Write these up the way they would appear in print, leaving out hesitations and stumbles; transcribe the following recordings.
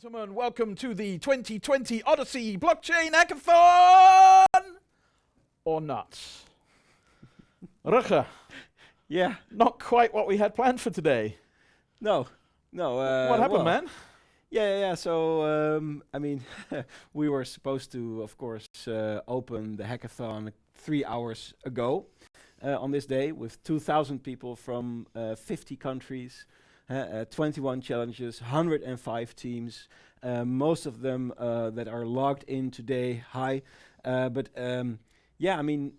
Gentlemen, welcome to the 2020 Odyssey Blockchain Hackathon! Or not? Rutger, Yeah, not quite what we had planned for today. no. What happened, man? Yeah. So, I mean, we were supposed to, of course, open the hackathon 3 hours ago on this day with 2,000 people from 50 countries, 21 challenges, 105 teams, most of them that are logged in today. Hi. Yeah, I mean,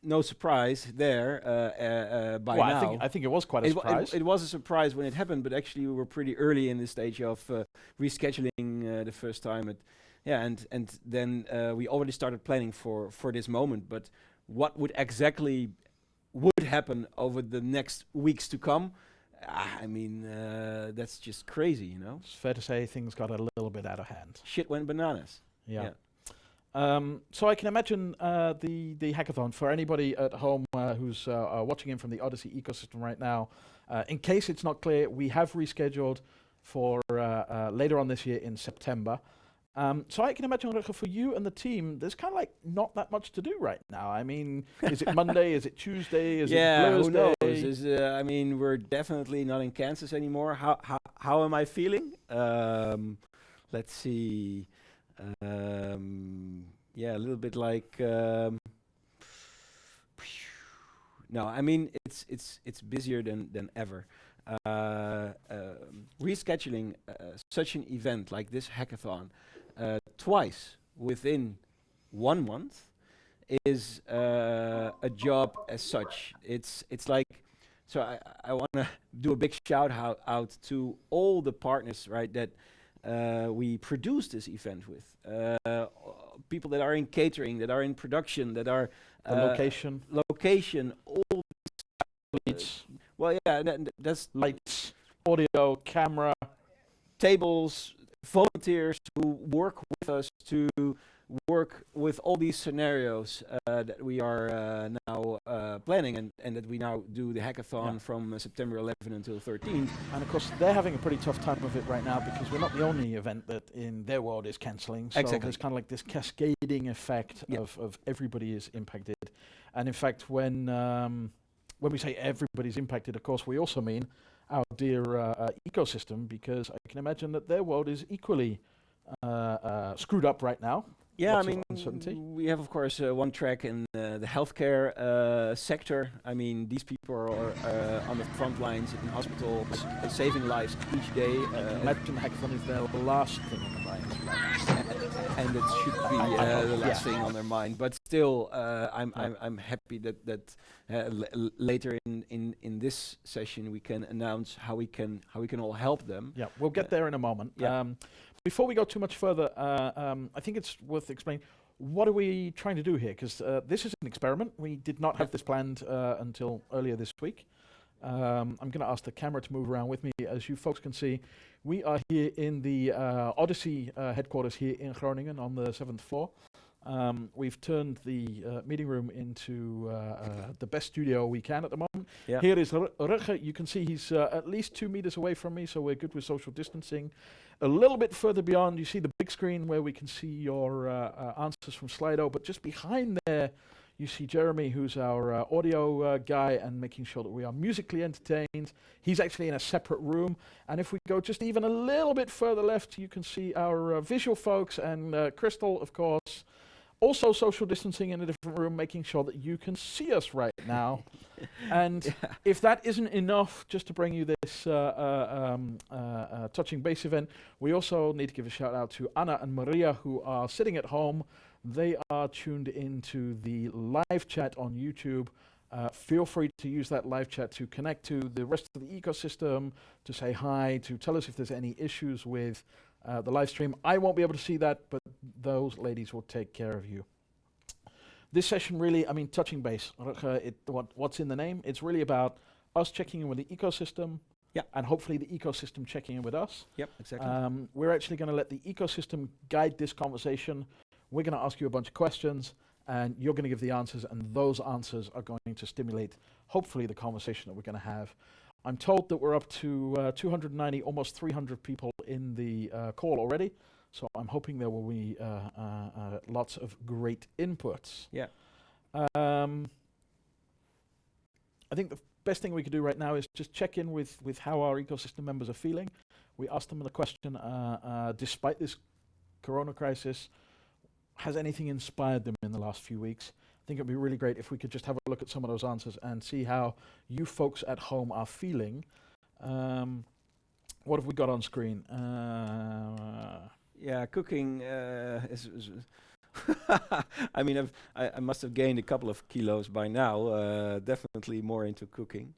no surprise there by Well, now. I think it was quite a surprise. It was a surprise when it happened, but actually we were pretty early in the stage of rescheduling the first time. And then we already started planning for this moment. But what would exactly happen over the next weeks to come? I mean, that's just crazy, you know? It's fair to say things got a little bit out of hand. Shit went bananas. Yeah. So I can imagine the hackathon for anybody at home who's watching in from the Odyssey ecosystem right now. In case it's not clear, we have rescheduled for later on this year in September. So I can imagine, Rutger, for you and the team, there's kind of like not that much to do right now. I mean, is it Monday? Is it Tuesday? Is it Thursday? Who knows? I mean, we're definitely not in Kansas anymore. How am I feeling? Let's see. Yeah, a little bit like. No, I mean it's busier than ever. Rescheduling such an event like this hackathon twice within 1 month is a job as such. It's like, so I want to do a big shout out to all the partners, right, that we produce this event with. People that are in catering, that are in production, that are The location, all leads, well, yeah, that's lights, audio, camera. tables, volunteers who work with us to work with all these scenarios that we are now planning, and that we now do the hackathon from September 11 until 13th. And of course, they're having a pretty tough time of it right now because we're not the only event that in their world is cancelling. So Exactly. there's kind of like this cascading effect of everybody is impacted. And in fact, when we say everybody's impacted, of course, we also mean our dear ecosystem, because I can imagine that their world is equally screwed up right now. Yeah, Lots I of mean, uncertainty. we have, of course, one track in the healthcare sector. I mean, these people are on the front lines in hospitals, saving lives each day. Imagine hackathon is their last thing on the mind. And it should be the last thing on their mind. But still, I'm happy that later in this session we can announce how we can all help them. Yeah, we'll get there in a moment. Yeah. Before we go too much further, I think it's worth explaining, what are we trying to do here? Because this is an experiment. We did not have this planned until earlier this week. I'm going to ask the camera to move around with me. As you folks can see, we are here in the Odyssey headquarters here in Groningen on the 7th floor. We've turned the meeting room into the best studio we can at the moment. Yeah. Here is Rutger. You can see he's at least 2 meters away from me, so we're good with social distancing. A little bit further beyond, you see the big screen where we can see your answers from Slido, but just behind there, you see Jeremy, who's our audio guy, and making sure that we are musically entertained. He's actually in a separate room. And if we go just even a little bit further left, you can see our visual folks and Crystal, of course. Also social distancing in a different room, making sure that you can see us right now. And if that isn't enough just to bring you this Touching Base event, we also need to give a shout out to Anna and Maria, who are sitting at home. They are tuned into the live chat on YouTube. Feel free to use that live chat to connect to the rest of the ecosystem, to say hi, to tell us if there's any issues with the live stream. I won't be able to see that, but those ladies will take care of you. This session really, I mean, Touching Base, what's in the name? It's really about us checking in with the ecosystem, and hopefully the ecosystem checking in with us. Yep, exactly. We're actually going to let the ecosystem guide this conversation. We're going to ask you a bunch of questions, and you're going to give the answers, and those answers are going to stimulate, hopefully, the conversation that we're going to have. I'm told that we're up to 290, almost 300 people in the call already. So I'm hoping there will be lots of great inputs. Yeah. I think the best thing we could do right now is just check in with how our ecosystem members are feeling. We asked them the question, despite this corona crisis, has anything inspired them in the last few weeks? I think it'd be really great if we could just have a look at some of those answers and see how you folks at home are feeling. What have we got on screen? Yeah, cooking is I mean, I must have gained a couple of kilos by now. Definitely more into cooking.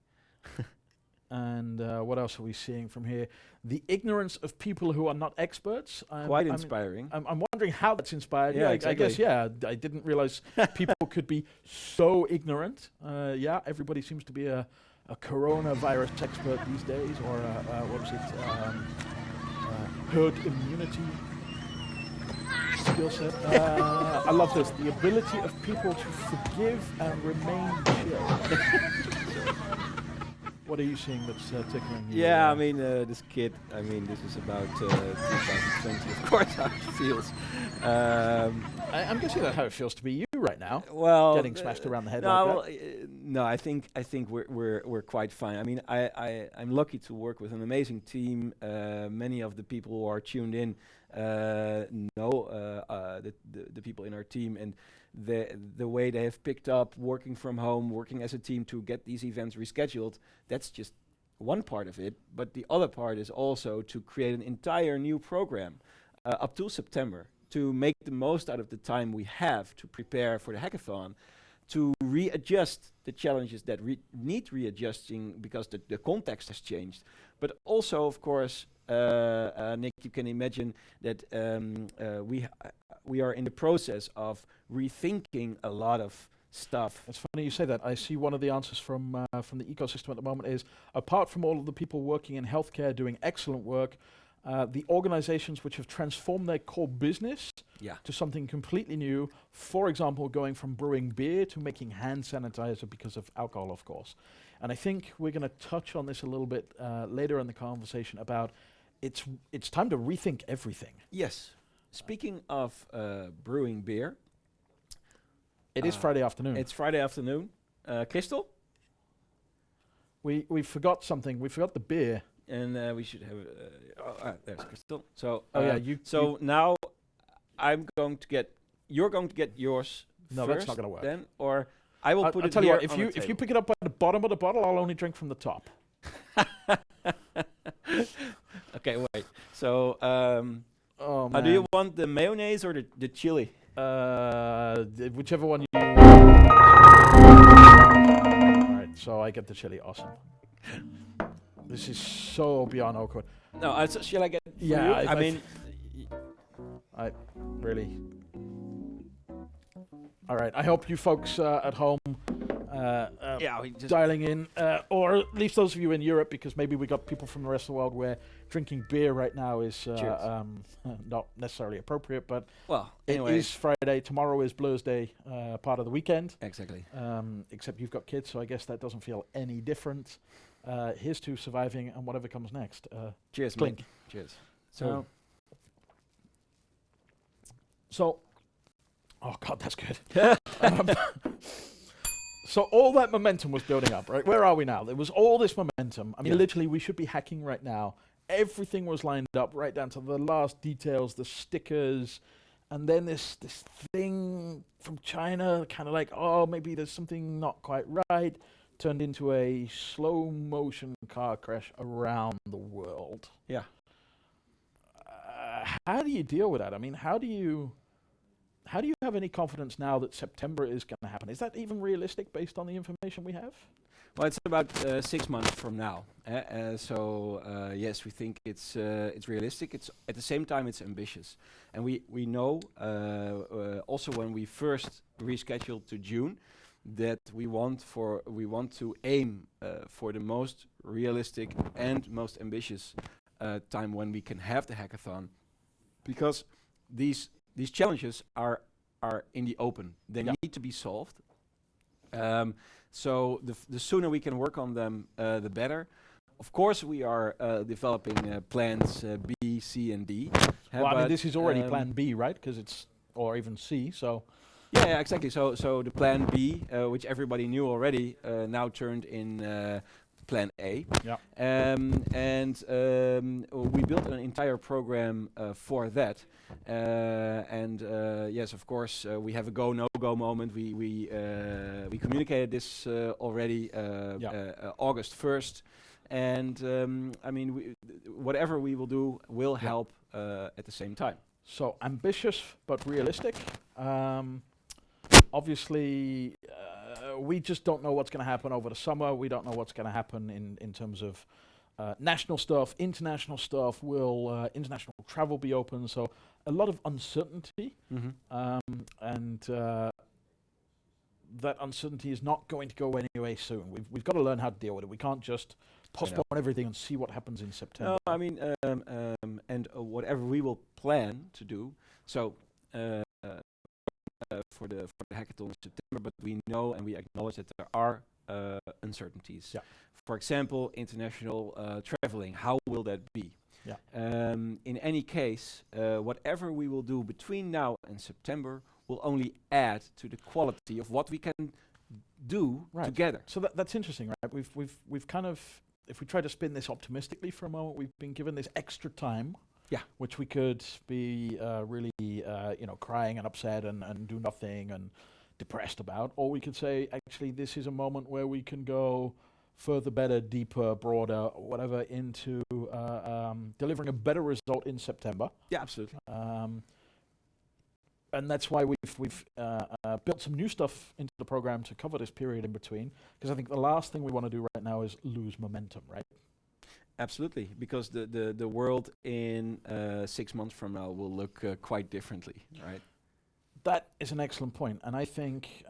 And what else are we seeing from here? The ignorance of people who are not experts. Quite inspiring. I'm wondering how that's inspired. Yeah, I guess, exactly. I didn't realize people could be so ignorant. Everybody seems to be a coronavirus expert these days, or what was it? Herd immunity skill set. I love this. The ability of people to forgive and remain chill. What are you seeing that's tickling you? Yeah, I mean, this kid, I mean, this is about 2020, of course, how it feels. I'm guessing that's how it feels to be you right now. Well, getting smashed around the head no, like that. No, I think we're quite fine. I mean, I'm lucky to work with an amazing team. Many of the people who are tuned in know the people in our team, and the way they have picked up working from home, working as a team to get these events rescheduled. That's just one part of it, but the other part is also to create an entire new program up to September, to make the most out of the time we have to prepare for the hackathon, to readjust the challenges that need readjusting because the context has changed. But also, of course, Nick, you can imagine that we are in the process of rethinking a lot of stuff. It's funny you say that. I see one of the answers from the ecosystem at the moment is, apart from all of the people working in healthcare doing excellent work, the organizations which have transformed their core business to something completely new, for example, going from brewing beer to making hand sanitizer because of alcohol, of course. And I think we're going to touch on this a little bit later in the conversation about it's time to rethink everything. Yes. Speaking of brewing beer. It is Friday afternoon. It's Friday afternoon. Crystal? We forgot something. We forgot the beer. And we should have there's Crystal. So now you're going to get yours. No, first, that's not going to work. Then, or I will put I'll it tell you here what, on the if you table. pick it up at the bottom of the bottle, I'll only drink from the top. Okay, wait. So, Oh do you want the mayonnaise or the chili? Whichever one you. All right, so I get the chili. Awesome. This is so beyond awkward. No, shall I get? For Yeah, you? I mean, I really. All right. I hope you folks at home we just dialing in, or at least those of you in Europe, because maybe we got people from the rest of the world where drinking beer right now is not necessarily appropriate. But anyway. it is Friday. Tomorrow is Blur's Day, part of the weekend. Exactly. Except you've got kids, so I guess that doesn't feel any different. Here's to surviving and whatever comes next. Cheers, clink. Mike. Cheers. So, oh God, that's good. So all that momentum was building up, right? Where are we now? There was all this momentum. I mean, literally, we should be hacking right now. Everything was lined up right down to the last details, the stickers, and then this thing from China, kind of like, oh, maybe there's something not quite right, turned into a slow motion car crash around the world. Yeah. How do you deal with that? I mean, how do you have any confidence now that September is going to happen? Is that even realistic based on the information we have? Well, it's about 6 months from now. Yes, we think it's realistic. It's at the same time it's ambitious, and we know also when we first rescheduled to June that we want to aim for the most realistic and most ambitious time when we can have the hackathon, because these challenges are in the open. They need to be solved. So the sooner we can work on them, the better. of course, we are developing plans B, C, and D. Well, I mean, but, this is already plan B, right? Because it's, or even C, so. Yeah, exactly. So the plan B, which everybody knew already, now turned in plan A. Yeah. We built an entire program for that. Yes, of course, we have a go no go moment. We communicated this already August 1st, and I mean, whatever we will do will help at the same time. So ambitious but realistic. Obviously, we just don't know what's going to happen over the summer. We don't know what's going to happen in terms of national stuff, international stuff. Will international travel be open? So a lot of uncertainty, and that uncertainty is not going to go anyway soon. We've got to learn how to deal with it. We can't just postpone everything and see what happens in September. No, I mean, whatever we will plan to do. So. For the hackathon in September, but we know and we acknowledge that there are uncertainties. Yeah. For example, international traveling. How will that be? Yeah. In any case, whatever we will do between now and September will only add to the quality of what we can do together. So that's interesting, right? We've kind of, if we try to spin this optimistically for a moment, we've been given this extra time. Yeah, which we could be really, crying and upset and do nothing and depressed about, or we could say, actually, this is a moment where we can go further, better, deeper, broader, whatever, into delivering a better result in September. Yeah, absolutely. And that's why we've built some new stuff into the program to cover this period in between, because I think the last thing we want to do right now is lose momentum, right? Absolutely, because the world in 6 months from now will look quite differently, right? That is an excellent point, and I think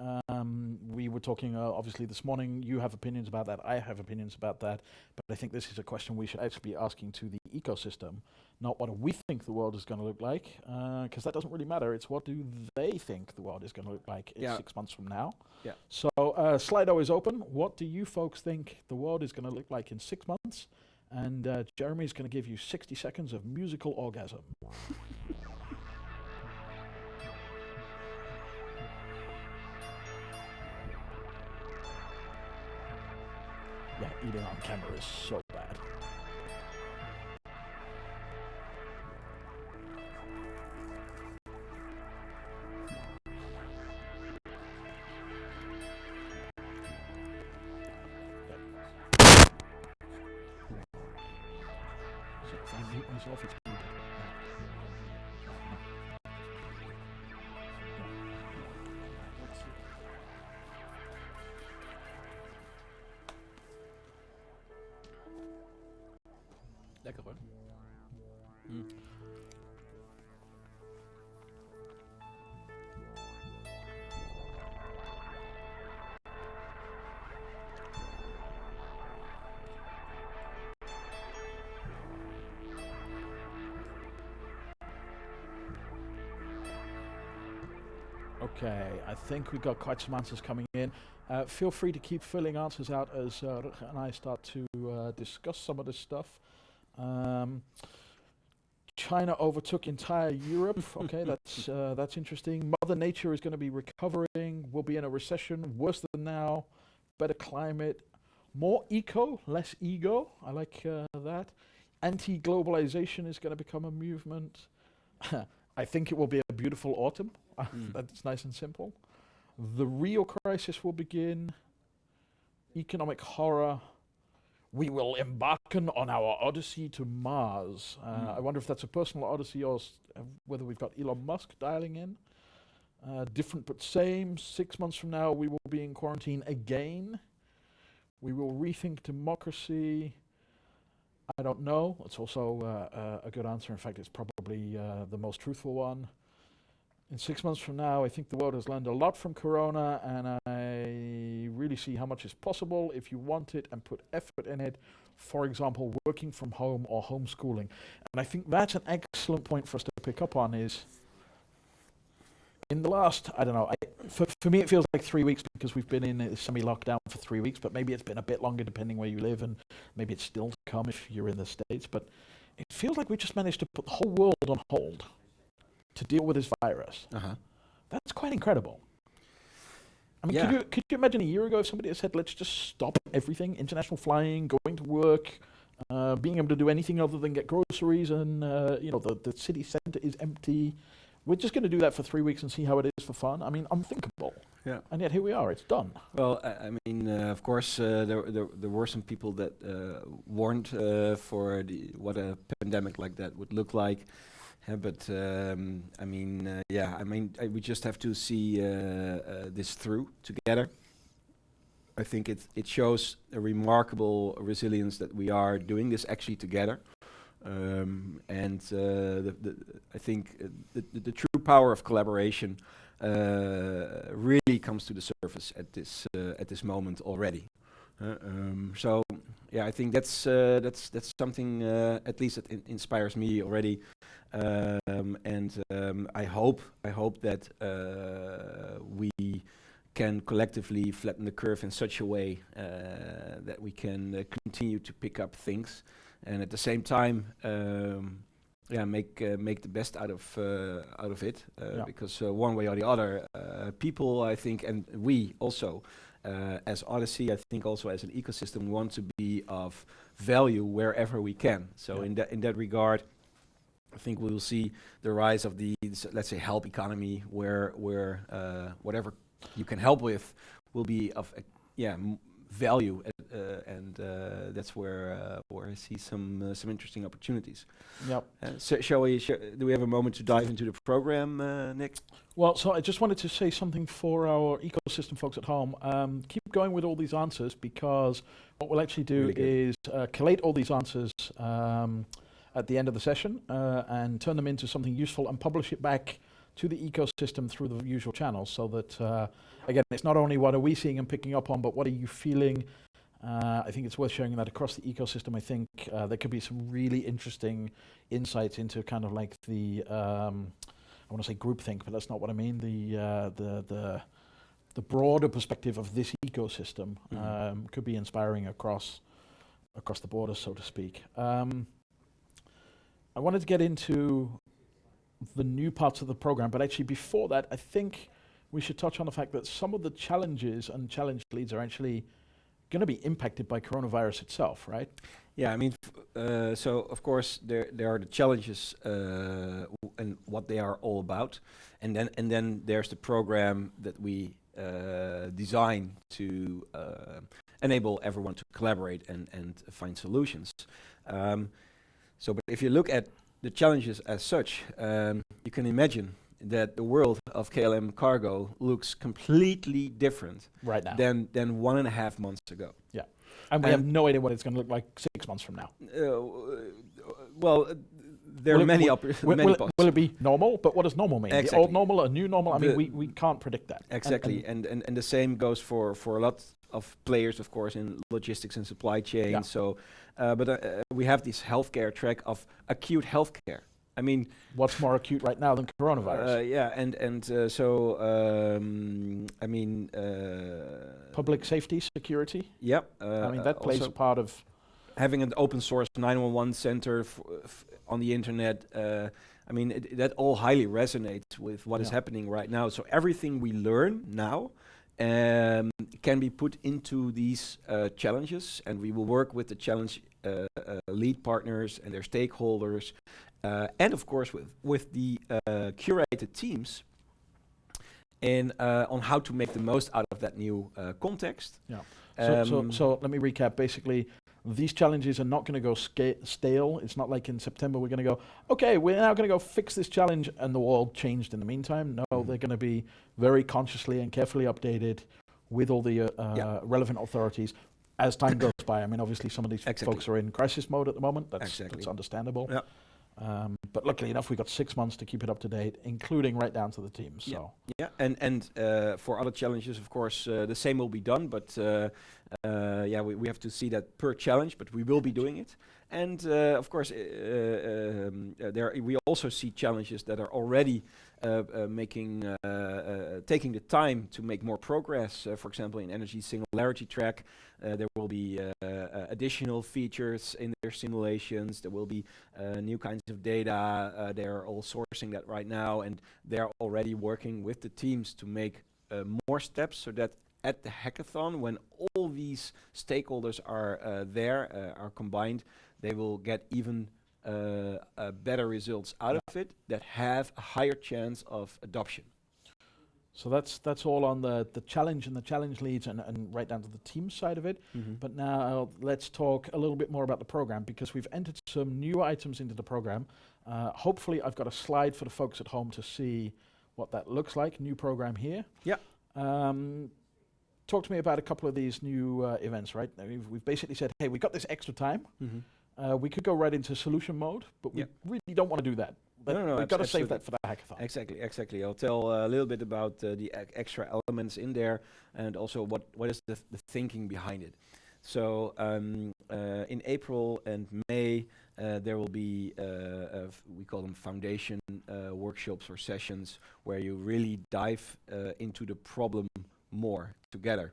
we were talking obviously this morning. You have opinions about that, I have opinions about that, but I think this is a question we should actually be asking to the ecosystem, not what do we think the world is going to look like, because that doesn't really matter. It's what do they think the world is going to look like in 6 months from now. Yeah. So Slido is open. What do you folks think the world is going to look like in 6 months? And Jeremy's going to give you 60 seconds of musical orgasm. Yeah, eating on camera is so bad. If I mute myself, it's muted. Lekker hoor. Okay, I think we've got quite some answers coming in. Feel free to keep filling answers out as Rutger and I start to discuss some of this stuff. China overtook entire Europe. Okay, that's interesting. Mother Nature is going to be recovering. We'll be in a recession, worse than now. Better climate, more eco, less ego. I like that. Anti-globalization is going to become a movement. I think it will be a beautiful autumn. That's nice and simple. The real crisis will begin. Economic horror. We will embark on our odyssey to Mars. I wonder if that's a personal odyssey or whether we've got Elon Musk dialing in. Different but same. 6 months from now, we will be in quarantine again. We will rethink democracy. I don't know. It's also a good answer. In fact, it's probably the most truthful one. In 6 months from now, I think the world has learned a lot from Corona, and I really see how much is possible if you want it and put effort in it. For example, working from home or homeschooling. And I think that's an excellent point for us to pick up on is in the last, I don't know, for me it feels like 3 weeks because we've been in a semi-lockdown for 3 weeks, but maybe it's been a bit longer depending where you live, and maybe it's still to come if you're in the States, but it feels like we just managed to put the whole world on hold to deal with this virus. That's quite incredible. I mean, could you imagine a year ago if somebody had said, let's just stop everything, international flying, going to work, being able to do anything other than get groceries, and the city centre is empty. We're just going to do that for 3 weeks and see how it is for fun. I mean, unthinkable. Yeah. And yet here we are. It's done. Well, I mean, of course, there were some people that warned for what a pandemic like that would look like. But I mean, we just have to see this through together. I think it shows a remarkable resilience that we are doing this actually together. I think the true power of collaboration really comes to the surface at this moment already. So yeah, I think that's something at least that inspires me already, I hope that we can collectively flatten the curve in such a way that we can continue to pick up things. And at the same time, make the best out of it, because one way or the other, people, I think, and we also, as Odyssey, I think also as an ecosystem, want to be of value wherever we can. So in that regard, I think we will see the rise of the, let's say, help economy, where whatever you can help with will be of value, and that's where I see some interesting opportunities. Yep. So do we have a moment to dive into the program, Nick? Well, so I just wanted to say something for our ecosystem folks at home. Keep going with all these answers, because what we'll actually do is collate all these answers at the end of the session and turn them into something useful and publish it back to the ecosystem through the usual channels, so that, again, it's not only what are we seeing and picking up on, but what are you feeling? I think it's worth sharing that across the ecosystem. I think there could be some really interesting insights into kind of like the, I want to say groupthink, but that's not what I mean. The broader perspective of this ecosystem could be inspiring across the border, so to speak. I wanted to get into the new parts of the program, but actually before that, I think we should touch on the fact that some of the challenges and challenge leads are actually going to be impacted by coronavirus itself, right? Yeah, I mean, so of course there are the challenges and what they are all about, and then there's the program that we design to enable everyone to collaborate and find solutions. But if you look at the challenges as such, you can imagine that the world of KLM cargo looks completely different right now than 1.5 months ago. Yeah, and we have no idea what it's going to look like 6 months from now. There are many possibilities. Will it be normal? But what does normal mean? Exactly. The old normal, a new normal? I mean, we can't predict that. Exactly, and the same goes for a lot of players, of course, in logistics and supply chain. Yeah. So, but we have this healthcare track of acute healthcare. I mean, what's more acute right now than coronavirus? I mean, public safety, security. Yep. I mean, that plays a part of having an open source 911 center on the internet. I mean, that all highly resonates with what is happening right now. So everything we learn now can be put into these challenges, and we will work with the challenge lead partners and their stakeholders, and of course with the curated teams, and on how to make the most out of that new context. Yeah. So let me recap. Basically, these challenges are not going to go stale. It's not like in September we're going to go, okay, we're now going to go fix this challenge and the world changed in the meantime. No, they're going to be very consciously and carefully updated with all the relevant authorities as time goes by. I mean, obviously some of these folks are in crisis mode at the moment. That's understandable. Yeah. But luckily enough, we got 6 months to keep it up to date, including right down to the teams. So and for other challenges, of course, the same will be done. But we have to see that per challenge. But we will be doing it. And of course, we also see challenges that are already taking the time to make more progress. For example, in energy singularity track, there will be additional features in their simulations. There will be new kinds of data. They are all sourcing that right now, and they are already working with the teams to make more steps so that at the hackathon, when all these stakeholders are are combined, they will get even better results out of it that have a higher chance of adoption. So that's all on the challenge and the challenge leads and right down to the team side of it. But now let's talk a little bit more about the program, because we've entered some new items into the program. Hopefully I've got a slide for the folks at home to see what that looks like. New program here. Yeah. Talk to me about a couple of these new events, right? We've basically said, hey, we got this extra time. We could go right into solution mode, but we really don't want to do that. No, we've got to save that for the hackathon. Exactly. I'll tell a little bit about the extra elements in there, and also what is the thinking behind it. So in April and May, there will be, we call them foundation workshops or sessions, where you really dive into the problem more together.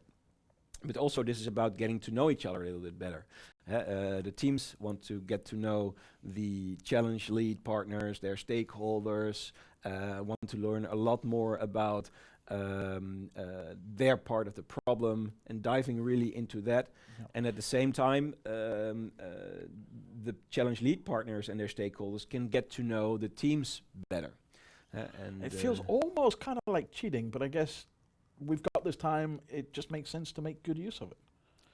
But also this is about getting to know each other a little bit better. The teams want to get to know the challenge lead partners, their stakeholders, want to learn a lot more about their part of the problem and diving really into that. And at the same time, the challenge lead partners and their stakeholders can get to know the teams better. And it feels almost kind of like cheating, but I guess we've got this time, it just makes sense to make good use of it.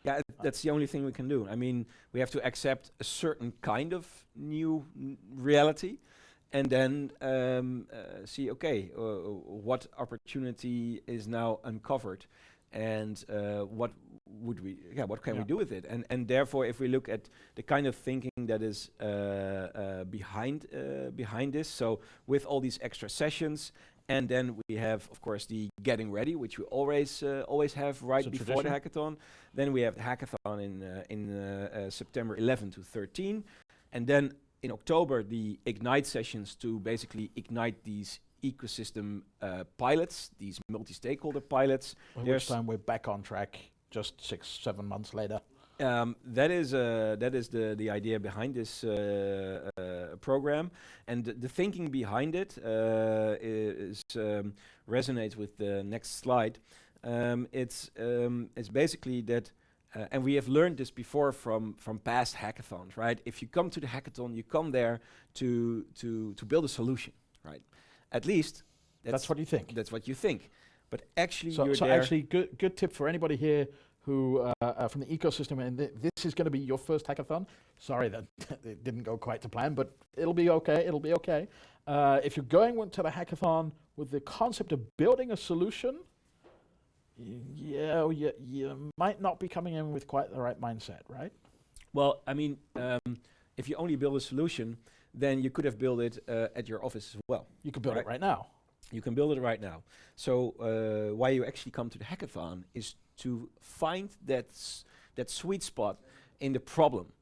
Yeah, that's the only thing we can do. I mean, we have to accept a certain kind of new reality, and then see, okay, what opportunity is now uncovered, and what can we do with it? And therefore, if we look at the kind of thinking that is behind this, so with all these extra sessions. And then we have, of course, the getting ready, which we always have right before the hackathon. Then we have the hackathon in September 11 to 13. And then in October, the Ignite sessions to basically ignite these ecosystem pilots, these multi-stakeholder pilots. By which time we're back on track just 6-7 months later. That is the idea behind this program, and the thinking behind it resonates with the next slide. It's basically that, and we have learned this before from past hackathons, right? If you come to the hackathon, you come there to build a solution, right? At least that's what you think. That's what you think, but actually, so actually, good tip for anybody here who from the ecosystem, and this is going to be your first hackathon. Sorry that it didn't go quite to plan, but it'll be okay. It'll be okay. If you're going to the hackathon with the concept of building a solution, you might not be coming in with quite the right mindset, right? Well, I mean, if you only build a solution, then you could have built it at your office as well. You could build it right now. You can build it right now. So why you actually come to the hackathon is to find that sweet spot in the problem,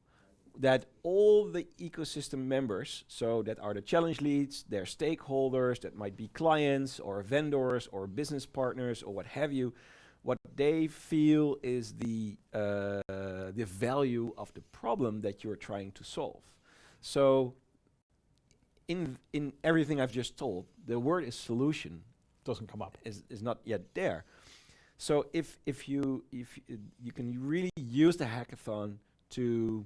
that all the ecosystem members, so that are the challenge leads, their stakeholders, that might be clients or vendors or business partners or what have you, what they feel is the value of the problem that you're trying to solve. So in everything I've just told, the word is solution doesn't come up, is not yet there. So if you can really use the hackathon to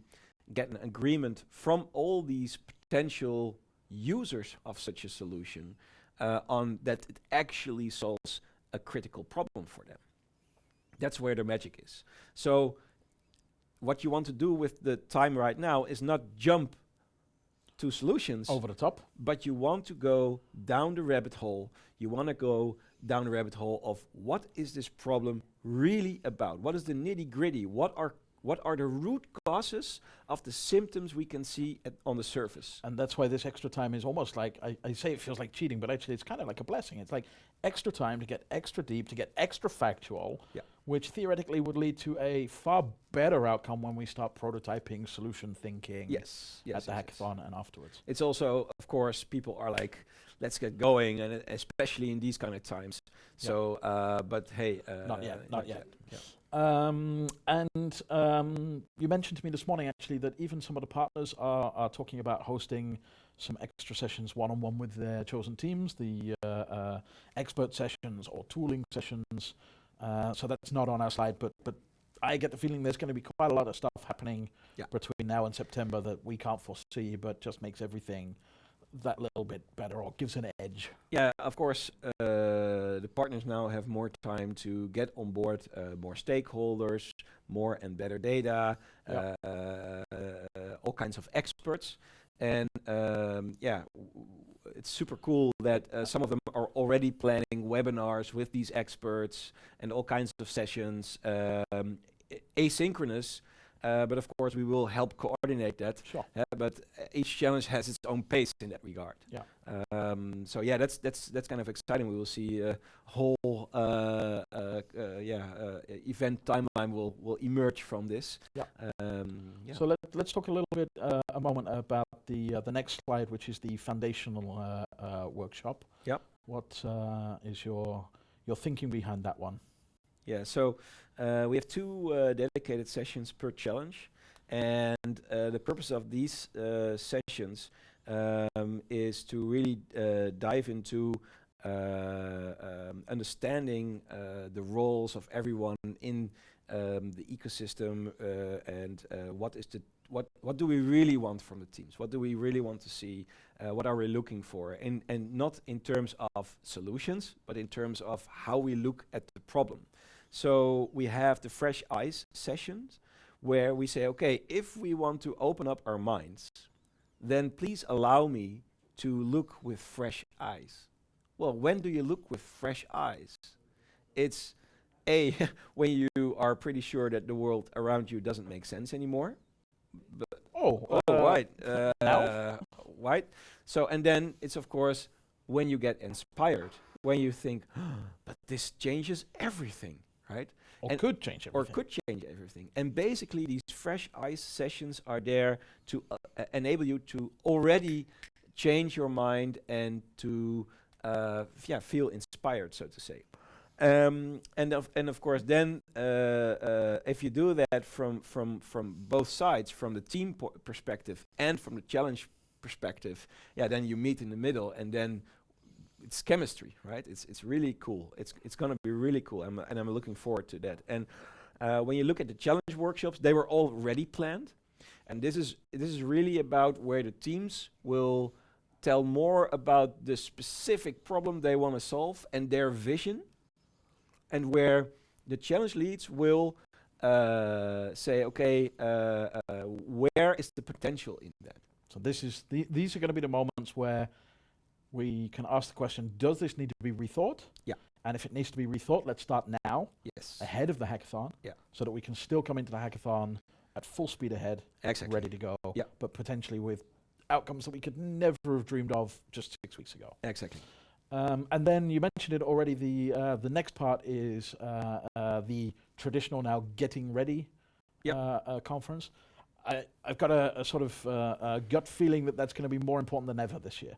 get an agreement from all these potential users of such a solution on that it actually solves a critical problem for them. That's where the magic is. So what you want to do with the time right now is not jump to solutions over the top, but you want to go down the rabbit hole. You want to go down the rabbit hole of what is this problem really about? What is the nitty gritty? What are the root causes of the symptoms we can see on the surface? And that's why this extra time is almost like, I say it feels like cheating, but actually it's kind of like a blessing. It's like extra time to get extra deep, to get extra factual. Yeah. which theoretically would lead to a far better outcome when we start prototyping, solution thinking Yes, at the hackathon and afterwards. It's also, of course, people are like, let's get going, and especially in these kind of times. So, but hey, not yet. Yeah. You mentioned to me this morning actually that even some of the partners are talking about hosting some extra sessions one-on-one with their chosen teams, the expert sessions or tooling sessions. So that's not on our slide, but I get the feeling there's going to be quite a lot of stuff happening between now and September that we can't foresee, but just makes everything that little bit better or gives an edge. Yeah, of course, the partners now have more time to get on board more stakeholders, more and better data, all kinds of experts. And it's super cool that some of them are already planning webinars with these experts and all kinds of sessions, asynchronous. But of course, we will help coordinate that. Sure. But each challenge has its own pace in that regard. Yeah. So yeah, that's kind of exciting. We will see a whole event timeline will emerge from this. Yeah. So let's talk a little bit a moment about the next slide, which is the foundational workshop. Yep. What is your thinking behind that one? Yeah, so we have two dedicated sessions per challenge, and the purpose of these sessions is to really dive into understanding the roles of everyone in the ecosystem and what do we really want from the teams? What do we really want to see? What are we looking for? And not in terms of solutions, but in terms of how we look at the problem. So we have the fresh eyes sessions where we say, okay, if we want to open up our minds, then please allow me to look with fresh eyes. Well, when do you look with fresh eyes? It's when you are pretty sure that the world around you doesn't make sense anymore. Right. Right. So, and then it's of course when you get inspired, when you think, but this changes everything. Right? Or could change everything. And basically these fresh eyes sessions are there to enable you to already change your mind and to feel inspired, so to say. And of course then if you do that from both sides, from the team perspective and from the challenge perspective, then you meet in the middle, and then it's chemistry, right? It's really cool. It's gonna be really cool, and I'm looking forward to that. And when you look at the challenge workshops, they were already planned, and this is really about where the teams will tell more about the specific problem they want to solve and their vision, and where the challenge leads will say, okay, where is the potential in that? So these are going to be the moments where we can ask the question, does this need to be rethought? Yeah. And if it needs to be rethought, let's start now, ahead of the hackathon, so that we can still come into the hackathon at full speed ahead, ready to go, but potentially with outcomes that we could never have dreamed of just 6 weeks ago. Exactly. And then you mentioned it already, the next part is the traditional now getting ready conference. I've got a sort of gut feeling that that's going to be more important than ever this year.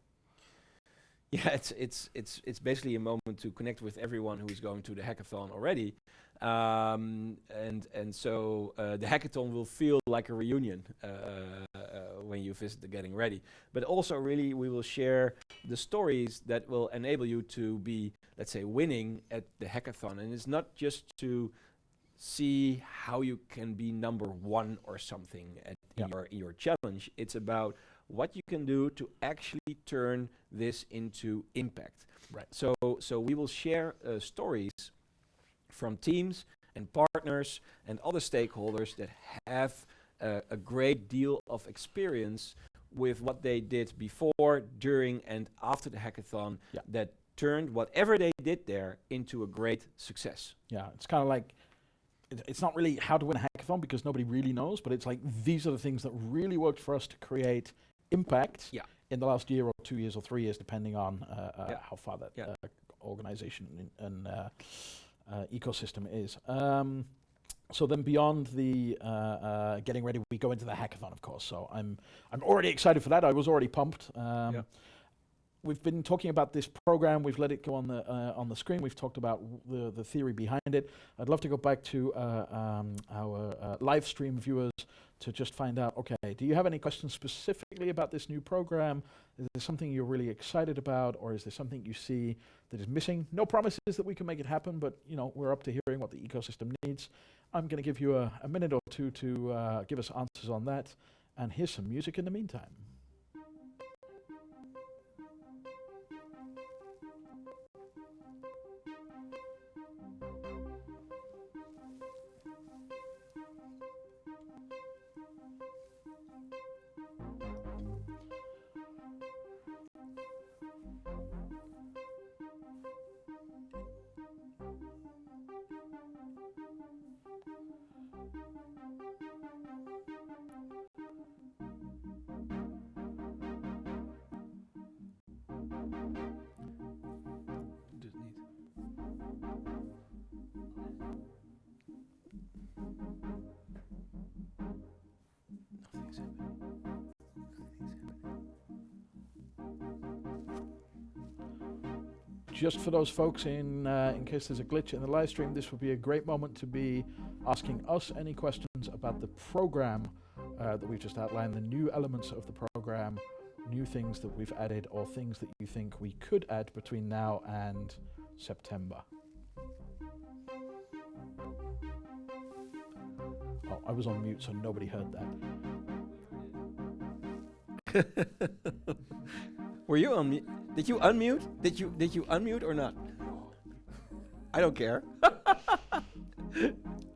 Yeah, it's basically a moment to connect with everyone who is going to the hackathon already, and so the hackathon will feel like a reunion when you visit the Getting Ready. But also, really, we will share the stories that will enable you to be, let's say, winning at the hackathon. And it's not just to see how you can be number one or something in your challenge. It's about what you can do to actually turn this into impact. Right. So we will share stories from teams and partners and other stakeholders that have a great deal of experience with what they did before, during, and after the hackathon that turned whatever they did there into a great success. Yeah, it's kind of like, it's not really how to win a hackathon because nobody really knows, but it's like these are the things that really worked for us to create impact in the last year or 2 years or 3 years, depending on how far that organization and ecosystem is. So then beyond the getting ready, we go into the hackathon, of course. So I'm already excited for that. I was already pumped. We've been talking about this program. We've let it go on the screen. We've talked about the theory behind it. I'd love to go back to our live stream viewers to just find out, okay, do you have any questions specifically about this new program? Is there something you're really excited about, or is there something you see that is missing? No promises that we can make it happen, but we're up to hearing what the ecosystem needs. I'm going to give you a minute or two to give us answers on that, and here's some music in the meantime. Just for those folks in case there's a glitch in the live stream, this would be a great moment to be asking us any questions about the program that we've just outlined, the new elements of the program, new things that we've added, or things that you think we could add between now and September. Oh, I was on mute, so nobody heard that. Were you on mute? Did you unmute? Did you unmute or not? I don't care.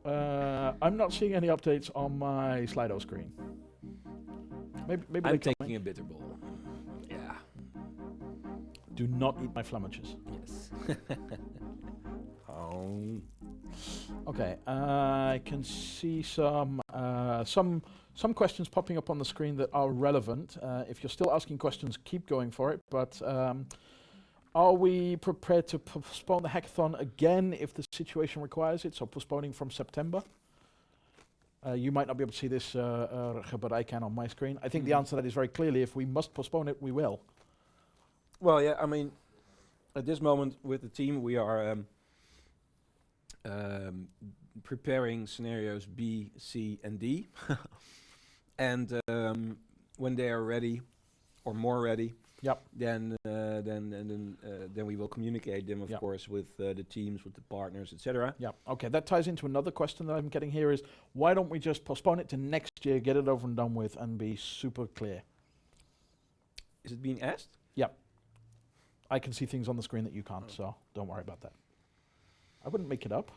I'm not seeing any updates on my Slido screen. Maybe I'm taking a bitter ball. Yeah. Do not eat my flummages. Yes. Oh. Okay, I can see some questions popping up on the screen that are relevant. If you're still asking questions, keep going for it. But are we prepared to postpone the hackathon again if the situation requires it? So postponing from September. You might not be able to see this, but I can on my screen. I think the answer to that is very clearly, if we must postpone it, we will. Well, yeah, I mean, at this moment with the team, we are preparing scenarios B, C, and D. And when they are ready, or more ready, then we will communicate them, of course, with the teams, with the partners, etc. Yeah. Okay. That ties into another question that I'm getting here: is why don't we just postpone it to next year, get it over and done with, and be super clear? Is it being asked? Yeah. I can see things on the screen that you can't, so don't worry about that. I wouldn't make it up.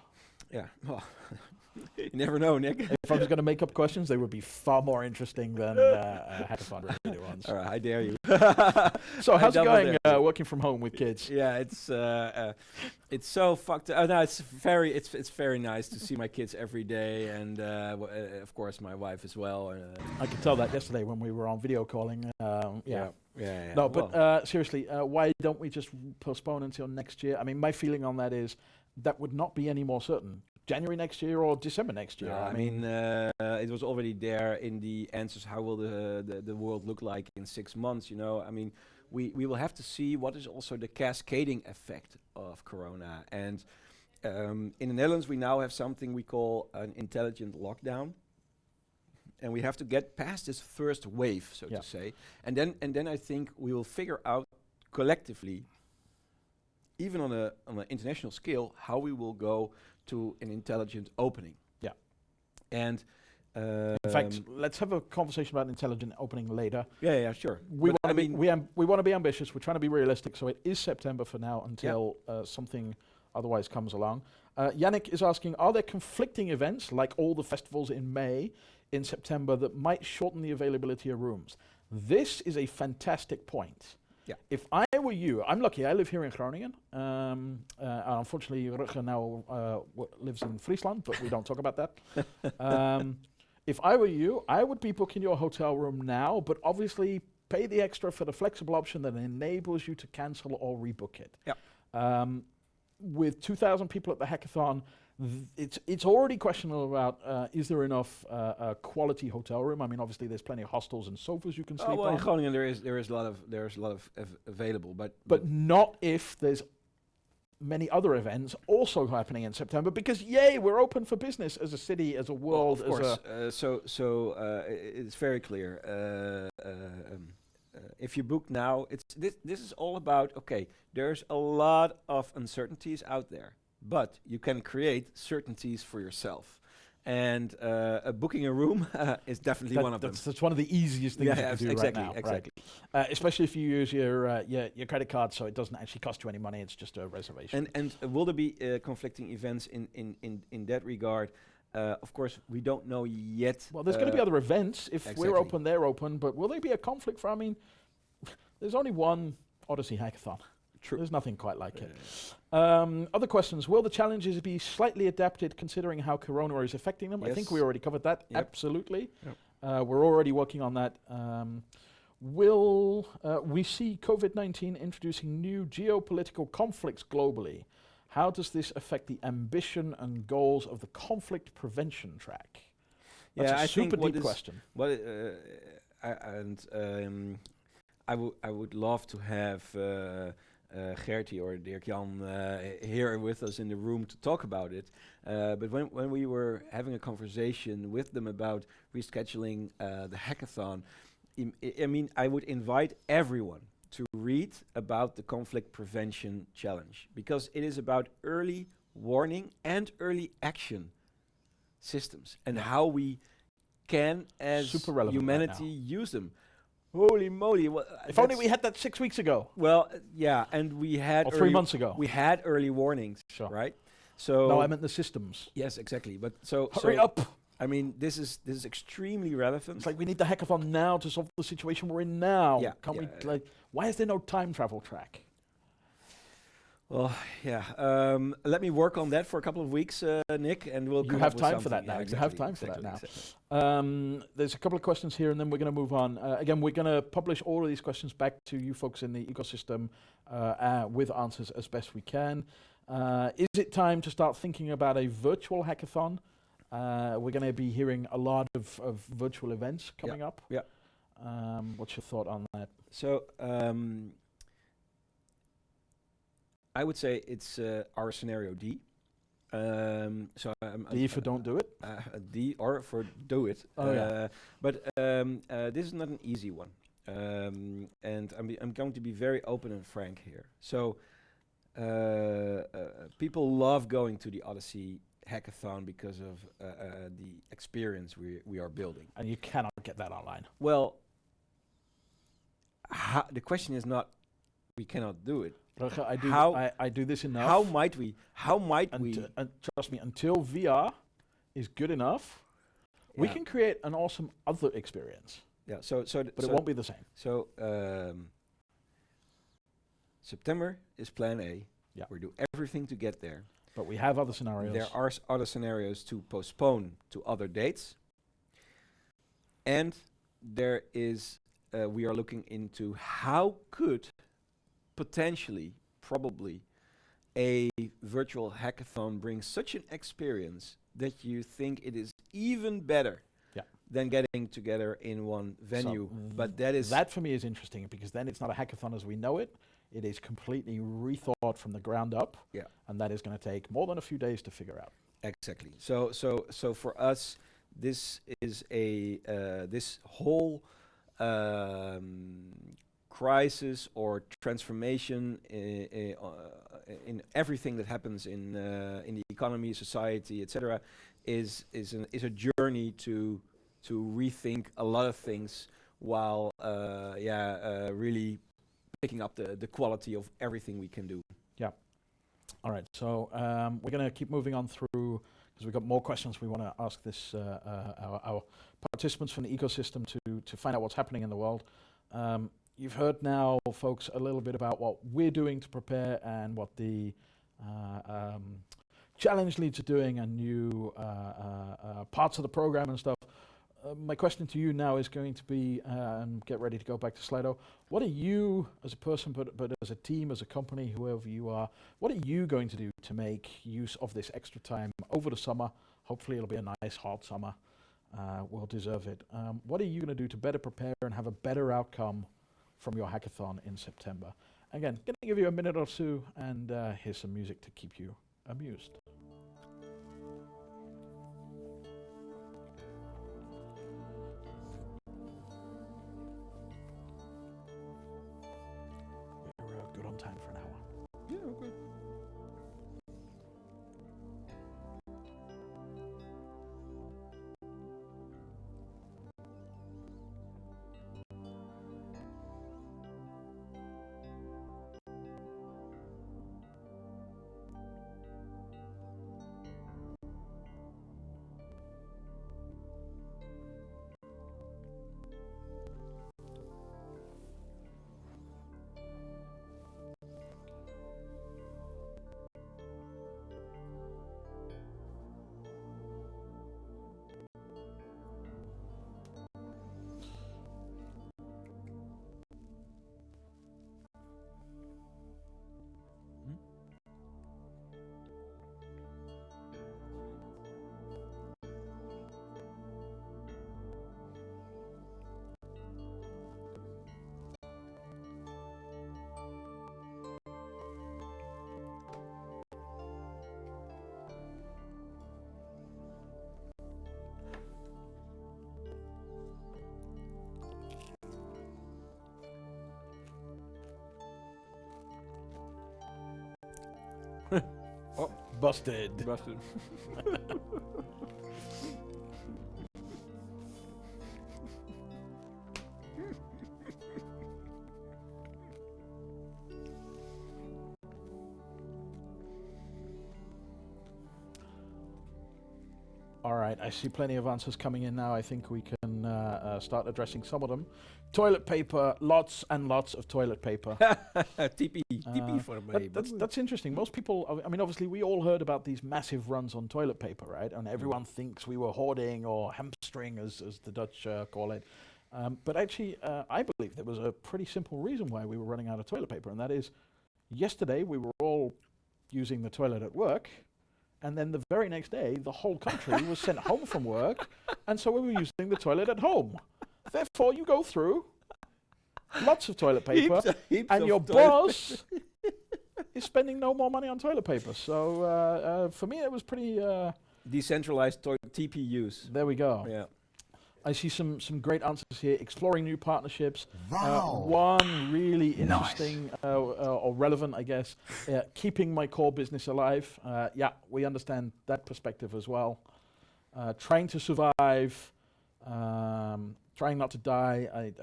Yeah. Well, you never know, Nick. If I was going to make up questions, they would be far more interesting than hackathon related ones. All right, I dare you. So how's it going working from home with kids? Yeah, it's so fucked up. No, it's very nice to see my kids every day, and of course my wife as well. I could tell that yesterday when we were on video calling. Yeah. No, but seriously, why don't we just postpone until next year? I mean, my feeling on that is that would not be any more certain. January next year or December next year? I mean, it was already there in the answers. How will the world look like in 6 months? I mean, we will have to see what is also the cascading effect of Corona. And in the Netherlands, we now have something we call an intelligent lockdown. And we have to get past this first wave, so to say. And then I think we will figure out collectively, even on an international scale, how we will go to an intelligent opening. Yeah. And in fact, let's have a conversation about intelligent opening later. Yeah, sure. We want to be ambitious. We're trying to be realistic. So it is September for now until something otherwise comes along. Yannick is asking, are there conflicting events like all the festivals in May, in September, that might shorten the availability of rooms? This is a fantastic point. Yeah. If I were you, I'm lucky, I live here in Groningen. Unfortunately, Rutger now lives in Friesland, but we don't talk about that. If I were you, I would be booking your hotel room now, but obviously pay the extra for the flexible option that enables you to cancel or rebook it. Yeah. with 2,000 people at the hackathon, it's already questionable about is there enough quality hotel room. I mean, obviously there's plenty of hostels and sofas you can sleep well, in on, Groningen there is a lot of available, but not if there's many other events also happening in September, because yay, we're open for business as a city, as a world. Well, of course. It's very clear. If you book now, this is all about, okay, there's a lot of uncertainties out there, but you can create certainties for yourself. And booking a room is definitely one of them. That's one of the easiest things you can do exactly, right now. exactly. Right? Especially if you use your credit card, so it doesn't actually cost you any money. It's just a reservation. And will there be conflicting events in that regard? Of course, we don't know yet. Well, there's going to be other events. If exactly. we're open, they're open. But will there be a conflict for? I mean, there's only one Odyssey Hackathon. True. There's nothing quite like it. Other questions. Will the challenges be slightly adapted considering how Corona is affecting them? Yes. I think we already covered that. Yep. Absolutely. Yep. We're already working on that. Will we see COVID-19 introducing new geopolitical conflicts globally? How does this affect the ambition and goals of the conflict prevention track? That's a super deep question. Well, I would love to have Gertie or Dirk-Jan here with us in the room to talk about it. But when we were having a conversation with them about rescheduling the hackathon, I mean, I would invite everyone to read about the conflict prevention challenge, because it is about early warning and early action systems and how we can, as humanity, use them. Holy moly! If only we had that 6 weeks ago. Well, yeah, and we had or 3 months ago. We had early warnings, sure. Right? So no, I meant the systems. Yes, exactly. But hurry up! I mean, this is extremely relevant. It's like we need the hackathon now to solve the situation we're in now. Yeah, Can't we? Like, why is there no time travel track? Well, yeah. Let me work on that for a couple of weeks, Nick, and we'll. You have time for that now. You have time for that now. There's a couple of questions here, and then we're going to move on. Again, we're going to publish all of these questions back to you folks in the ecosystem with answers as best we can. Is it time to start thinking about a virtual hackathon? We're going to be hearing a lot of virtual events coming up. Yeah. What's your thought on that? So I would say it's our scenario D. So D for don't do it. D or for do it. Yeah. But this is not an easy one, and I'm going to be very open and frank here. So people love going to the Odyssey Hackathon because of the experience we are building. And you cannot get that online. Well, the question is not we cannot do it. I do this enough. How might we? Trust me, until VR is good enough, we can create an awesome other experience. Yeah. But it won't be the same. So September is Plan A. Yeah. We do everything to get there. But we have other scenarios. There are other scenarios to postpone to other dates. And there is, we are looking into how could potentially, probably, a virtual hackathon bring such an experience that you think it is even better than getting together in one venue. But that for me is interesting, because then it's not a hackathon as we know it. It is completely rethought from the ground up, and that is going to take more than a few days to figure out. Exactly. So for us, this is this whole crisis or transformation in everything that happens in the economy, society, etc., is a journey to rethink a lot of things while really picking up the quality of everything we can do. Yeah. All right. So we're going to keep moving on through, because we've got more questions we want to ask this our participants from the ecosystem to find out what's happening in the world. You've heard now, folks, a little bit about what we're doing to prepare and what the challenge leads are doing, and new parts of the program and stuff. my question to you now is going to be, and get ready to go back to Slido. What are you, as a person, but as a team, as a company, whoever you are, what are you going to do to make use of this extra time over the summer? Hopefully it'll be a nice hot summer. We'll deserve it. What are you going to do to better prepare and have a better outcome from your hackathon in September? Again, going to give you a minute or two, and here's some music to keep you amused. We're good on time for an hour. Yeah, okay. Oh, busted. Busted. All right, I see plenty of answers coming in now. I think we can start addressing some of them. Toilet paper, lots and lots of toilet paper. TP for me. That's interesting. Most people, I mean, obviously we all heard about these massive runs on toilet paper, right? And everyone thinks we were hoarding or hamstring, as the Dutch call it. But actually, I believe there was a pretty simple reason why we were running out of toilet paper, and that is yesterday we were all using the toilet at work, and then the very next day the whole country was sent home from work, and so we were using the toilet at home. Therefore, you go through lots of toilet paper, Heaps and of your toilet boss is spending no more money on toilet paper. So for me, it was pretty. Decentralized TP use. There we go. Yeah. I see some great answers here. Exploring new partnerships. Wow. One really interesting or relevant, I guess. Keeping my core business alive. Yeah, we understand that perspective as well. Trying to survive. Trying not to die.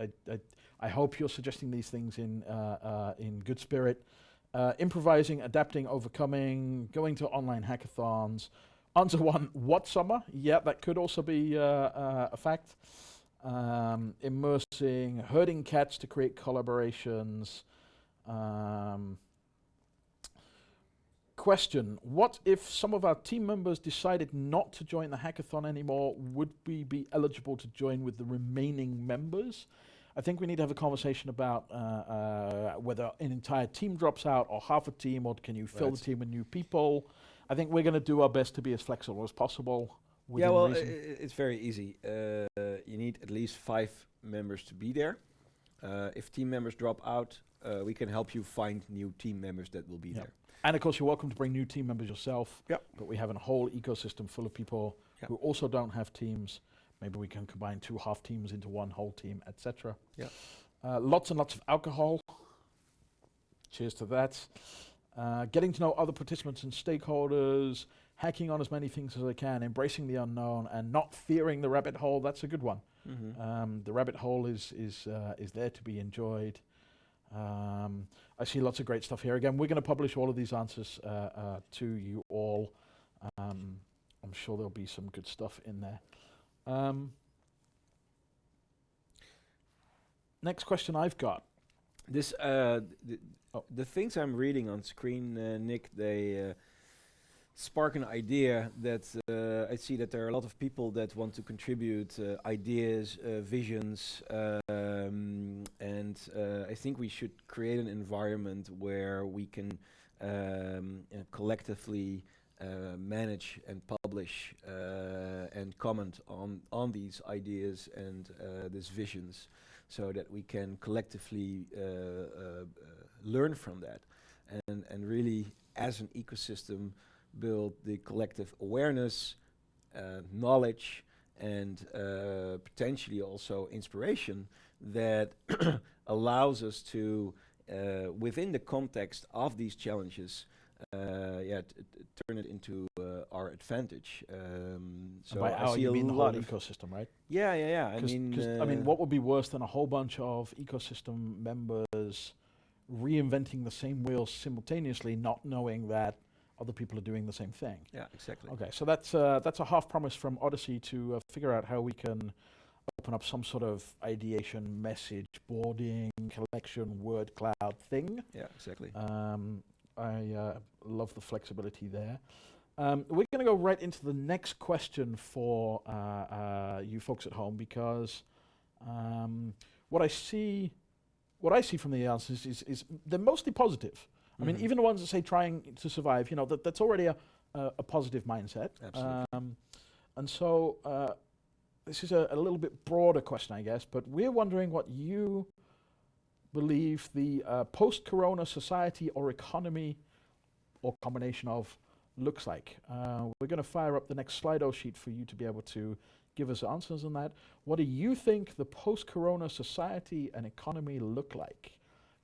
I hope you're suggesting these things in good spirit. Improvising, adapting, overcoming. Going to online hackathons. Answer one, what summer? Yeah, that could also be a fact. Immersing, herding cats to create collaborations. Question, what if some of our team members decided not to join the hackathon anymore? Would we be eligible to join with the remaining members? I think we need to have a conversation about whether an entire team drops out or half a team, or can you fill the team with new people? I think we're going to do our best to be as flexible as possible. Yeah, well, reason. it's very easy. You need at least 5 members to be there. If team members drop out, we can help you find new team members that will be there. And of course, you're welcome to bring new team members yourself. Yep. But we have a whole ecosystem full of people who also don't have teams. Maybe we can combine 2 half teams into one whole team, etc. Yeah. Lots and lots of alcohol. Cheers to that. Getting to know other participants and stakeholders, hacking on as many things as I can, embracing the unknown, and not fearing the rabbit hole. That's a good one. Mm-hmm. The rabbit hole is there to be enjoyed. I see lots of great stuff here. Again, we're going to publish all of these answers to you all. I'm sure there'll be some good stuff in there. Next question I've got. The things I'm reading on screen, Nick, they spark an idea that I see that there are a lot of people that want to contribute ideas, visions, and I think we should create an environment where we can collectively manage and publish and comment on these ideas and these visions, so that we can collectively learn from that, and really, as an ecosystem, build the collective awareness, knowledge, and potentially also inspiration that allows us to, within the context of these challenges, turn it into our advantage. So by I our, see you a mean the whole lot of ecosystem, right? yeah. I 'Cause mean, what would be worse than a whole bunch of ecosystem members reinventing the same wheel simultaneously, not knowing that other people are doing the same thing? yeah, exactly. Okay, so that's a half promise from Odyssey to figure out how we can open up some sort of ideation, message, boarding, collection, word cloud thing. Yeah, exactly. I love the flexibility there. We're going to go right into the next question for you folks at home, because what I see from the answers is they're mostly positive. I mean, even the ones that say trying to survive, that's already a positive mindset. Absolutely. And so this is a little bit broader question, I guess, but we're wondering what you believe the post-corona society or economy, or combination of, looks like. We're going to fire up the next Slido sheet for you to be able to give us answers on that. What do you think the post-corona society and economy look like?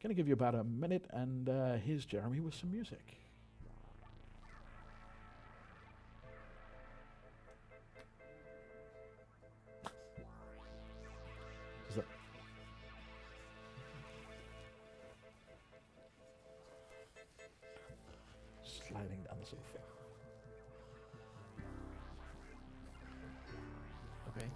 Going to give you about a minute, and here's Jeremy with some music. Is that sliding down the sofa? Okay.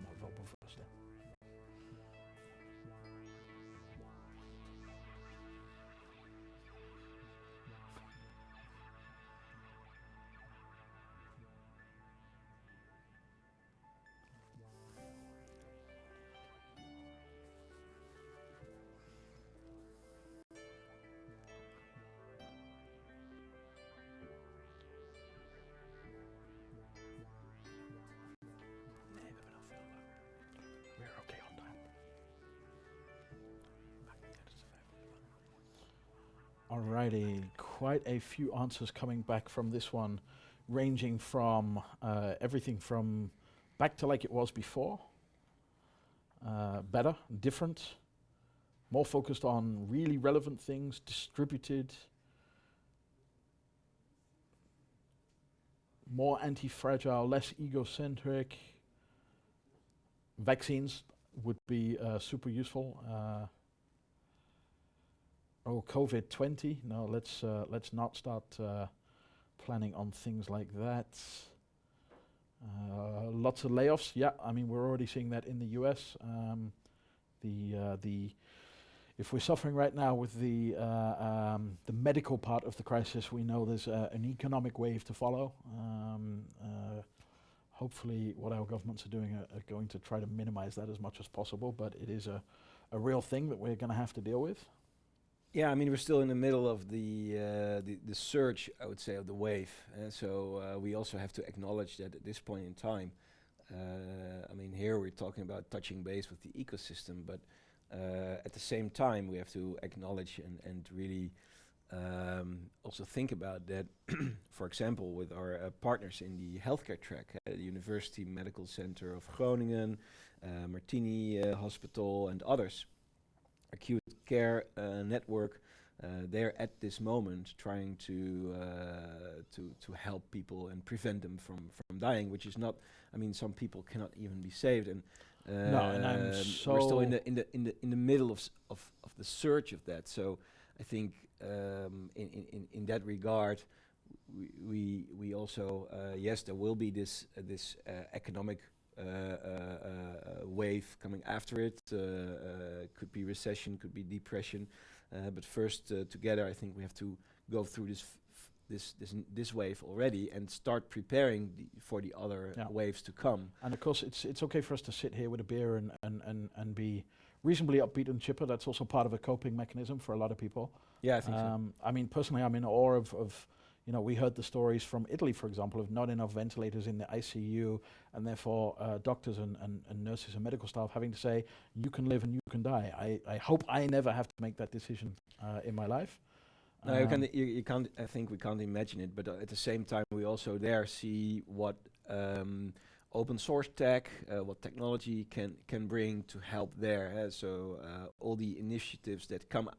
Nou, wel bewust, hè. Nee, we hebben nog veel langer. We're okay on time. Alrighty, quite a few answers coming back from this one, ranging from everything from back to like it was before, better, different, more focused on really relevant things, distributed, more anti-fragile, less egocentric. Vaccines would be super useful. COVID-20. No, let's not start planning on things like that. Lots of layoffs. Yeah, I mean, we're already seeing that in the US. If we're suffering right now with the medical part of the crisis, we know there's an economic wave to follow. Hopefully, what our governments are doing are going to try to minimize that as much as possible. But it is a real thing that we're going to have to deal with. Yeah, I mean, we're still in the middle of the surge, I would say, of the wave. So we also have to acknowledge that at this point in time, I mean, here we're talking about touching base with the ecosystem, but at the same time, we have to acknowledge and really also think about that, for example, with our partners in the healthcare track, the University Medical Center of Groningen, Martini Hospital, and others, acute care network. They're at this moment trying to help people and prevent them from dying, which is not. I mean, some people cannot even be saved, and No, and I'm We're still so in the middle of the search of that. So I think in that regard, we also yes, there will be this economic wave coming after it. Could be recession, could be depression, but first together, I think we have to go through this wave already and start preparing for the other waves to come. And of course, it's okay for us to sit here with a beer and be reasonably upbeat and chipper. That's also part of a coping mechanism for a lot of people. Yeah, I think so. I mean, personally, I'm in awe of we heard the stories from Italy, for example, of not enough ventilators in the ICU, and therefore doctors and nurses and medical staff having to say, you can live and you can die. I hope I never have to make that decision in my life. No, you can't. I think we can't imagine it. But at the same time, we also there see what open source tech, what technology can bring to help there. So all the initiatives that come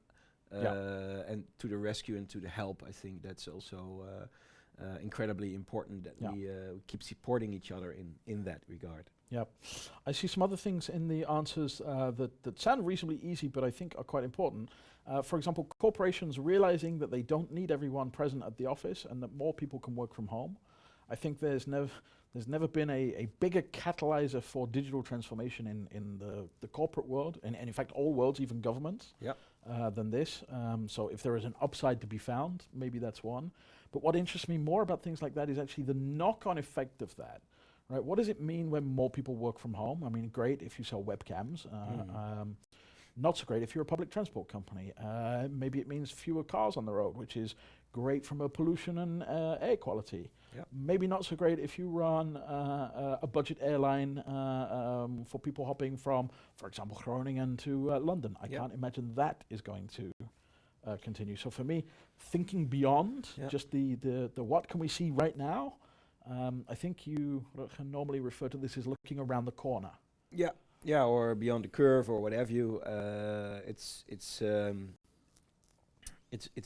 and to the rescue and to the help, I think that's also incredibly important that we keep supporting each other in that regard. Yep. I see some other things in the answers that sound reasonably easy, but I think are quite important. For example, corporations realizing that they don't need everyone present at the office and that more people can work from home. I think there's never been a bigger catalyzer for digital transformation in the corporate world, and in fact all worlds, even governments, than this. So if there is an upside to be found, maybe that's one. But what interests me more about things like that is actually the knock-on effect of that. Right? What does it mean when more people work from home? I mean, great if you sell webcams. Not so great if you're a public transport company. Maybe it means fewer cars on the road, which is great from a pollution and air quality. Yep. Maybe not so great if you run a budget airline for people hopping from, for example, Groningen to London. I can't imagine that is going to continue. So for me, thinking beyond just the what can we see right now, I think you can normally refer to this as looking around the corner. Yeah, or beyond the curve, or whatever you. It's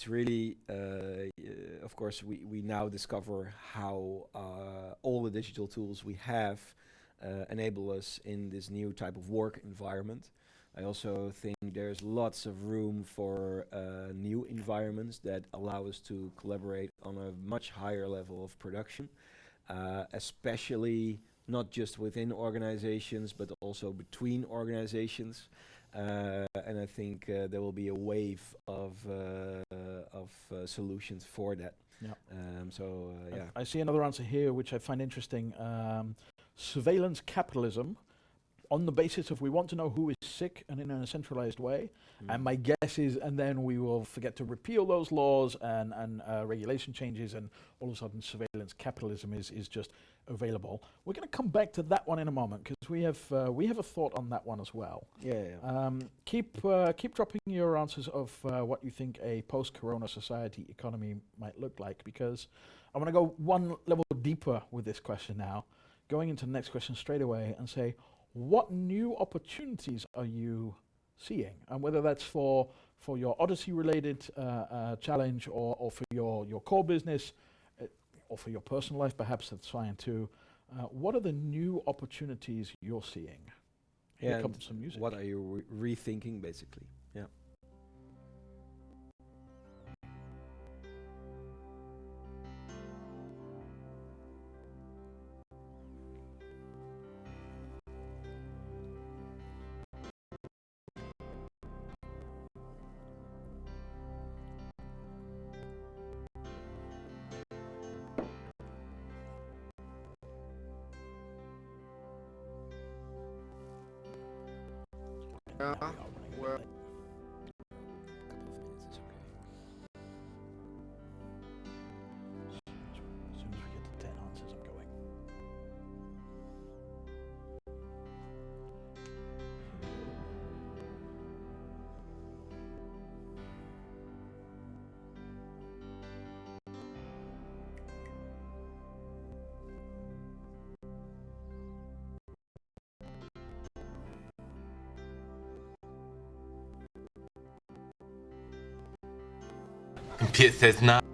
really, of course, we now discover how all the digital tools we have enable us in this new type of work environment. I also think there's lots of room for new environments that allow us to collaborate on a much higher level of production, especially not just within organizations, but also between organizations. And I think there will be a wave of solutions for that. I see another answer here, which I find interesting. Surveillance capitalism, on the basis of we want to know who is sick and in a centralized way. And my guess is, and then we will forget to repeal those laws and regulation changes, and all of a sudden surveillance capitalism is just available. We're going to come back to that one in a moment, because we have a thought on that one as well. Keep dropping your answers of what you think a post-corona society economy might look like, because I want to go one level deeper with this question now, going into the next question straight away and say, what new opportunities are you seeing? And whether that's for your Odyssey-related challenge, or for your core business, or for your personal life, perhaps that's fine too. What are the new opportunities you're seeing? Here comes some music. What are you rethinking, basically? Yeah. Well, as soon as we get to 10 answers, I'm going. Empieces nada.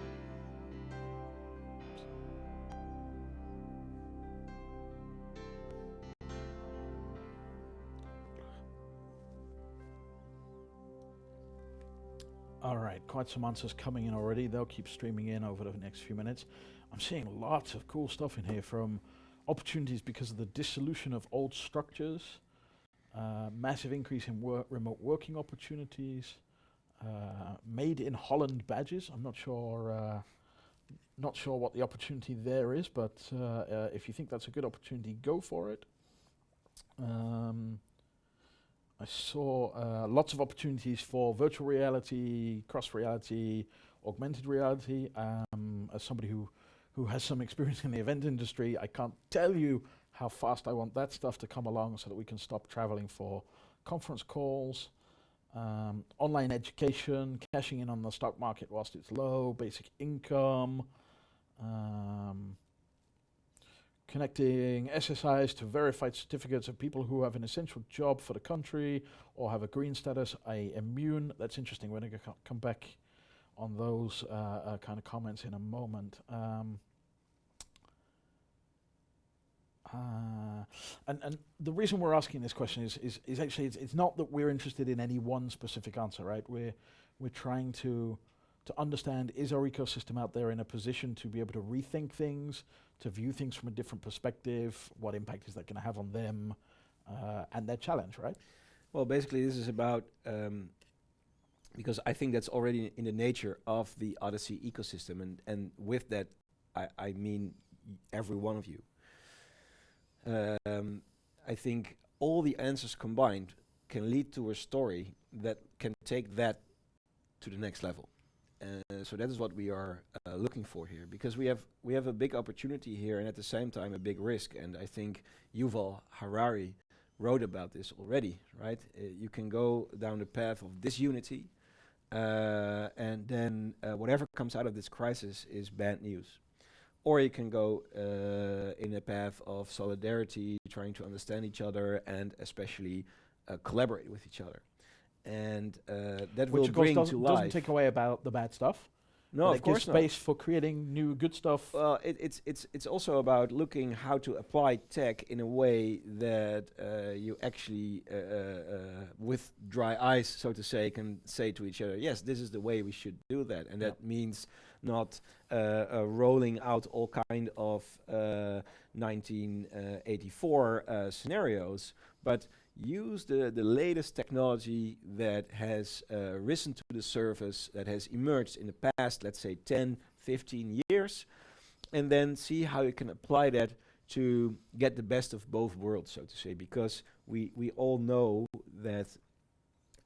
quite some answers coming in already. They'll keep streaming in over the next few minutes. I'm seeing lots of cool stuff in here, from opportunities because of the dissolution of old structures, massive increase in remote working opportunities, made in Holland badges. I'm not sure what the opportunity there is, but if you think that's a good opportunity, go for it. I saw lots of opportunities for virtual reality, cross reality, augmented reality. As somebody who has some experience in the event industry, I can't tell you how fast I want that stuff to come along so that we can stop traveling for conference calls. Online education, cashing in on the stock market whilst it's low, basic income, connecting SSIs to verified certificates of people who have an essential job for the country or have a green status, immune. That's interesting. We're going to come back on those kind of comments in a moment. And the reason we're asking this question is actually it's not that we're interested in any one specific answer, right? We're trying to understand, is our ecosystem out there in a position to be able to rethink things, to view things from a different perspective? What impact is that going to have on them and their challenge, right? Well, basically this is about, because I think that's already in the nature of the Odyssey ecosystem, and with that I mean every one of you. I think all the answers combined can lead to a story that can take that to the next level. So that is what we are looking for here, because we have a big opportunity here and at the same time a big risk. And I think Yuval Harari wrote about this already, right? You can go down the path of disunity, and then whatever comes out of this crisis is bad news. Or you can go in a path of solidarity, trying to understand each other and especially collaborate with each other. And that will bring to life. Doesn't take away about the bad stuff. No, of course not. It gives space for creating new good stuff. Well, it's also about looking how to apply tech in a way that you actually, with dry eyes, so to say, can say to each other, yes, this is the way we should do that. And that means not rolling out all kind of 1984 scenarios, but use the latest technology that has risen to the surface, that has emerged in the past, let's say 10, 15 years, and then see how you can apply that to get the best of both worlds, so to say, because we all know that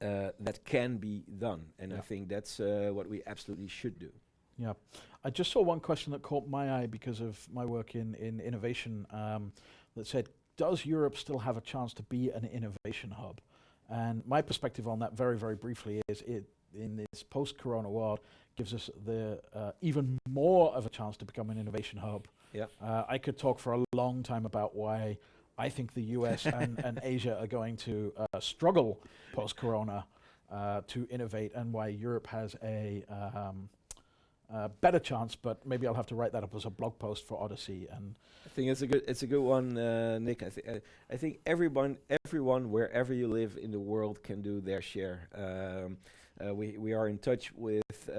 that can be done, and I think that's what we absolutely should do. Yeah, I just saw one question that caught my eye because of my work in innovation that said, does Europe still have a chance to be an innovation hub? And my perspective on that very, very briefly is it, in this post-corona world, gives us the even more of a chance to become an innovation hub. Yeah. I could talk for a long time about why I think the US and Asia are going to struggle post-corona to innovate, and why Europe has a better chance, but maybe I'll have to write that up as a blog post for Odyssey. And I think it's a good one, Nick. I think everyone wherever you live in the world can do their share. We are in touch with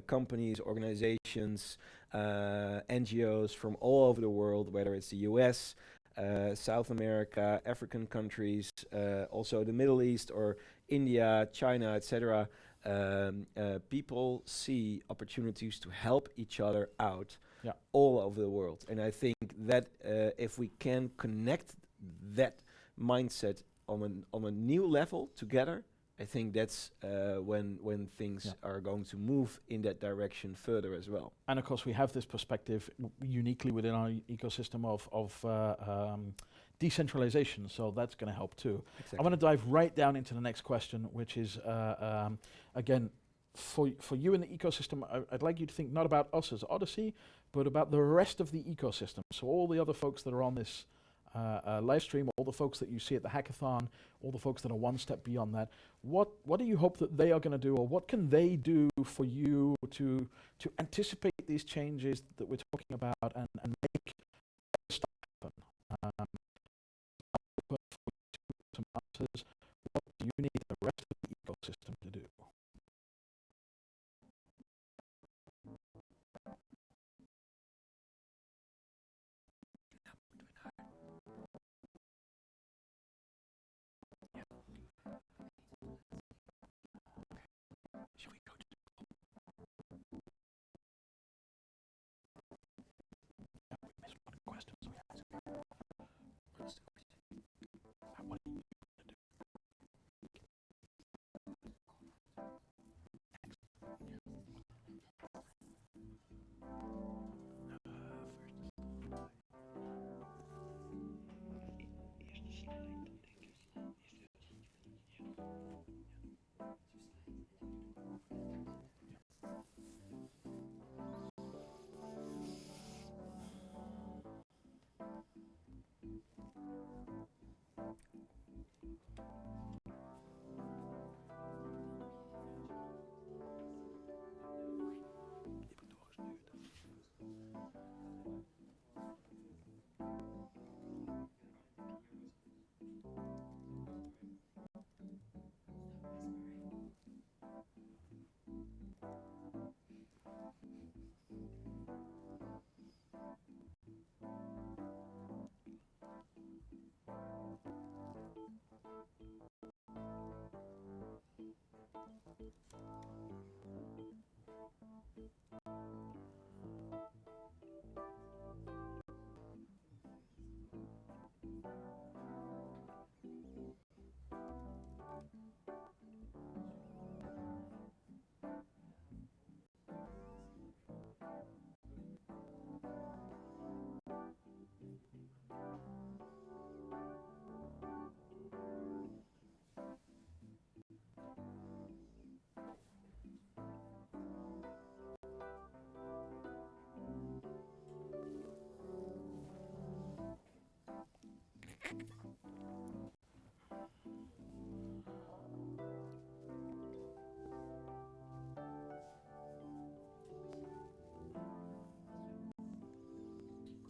companies, organizations, NGOs from all over the world, whether it's the US, South America, African countries, also the Middle East or India, China, etc. People see opportunities to help each other out all over the world. And I think that if we can connect that mindset on a new level together, I think that's when things are going to move in that direction further as well. And of course, we have this perspective uniquely within our ecosystem of decentralization, so that's going to help too. Exactly. I want to dive right down into the next question, which is, again, for you in the ecosystem, I'd like you to think not about us as Odyssey, but about the rest of the ecosystem. So all the other folks that are on this live stream, all the folks that you see at the hackathon, all the folks that are one step beyond that, what do you hope that they are going to do, or what can they do for you to anticipate these changes that we're talking about and make stuff happen? Some answers. What do you need the rest of the ecosystem to do?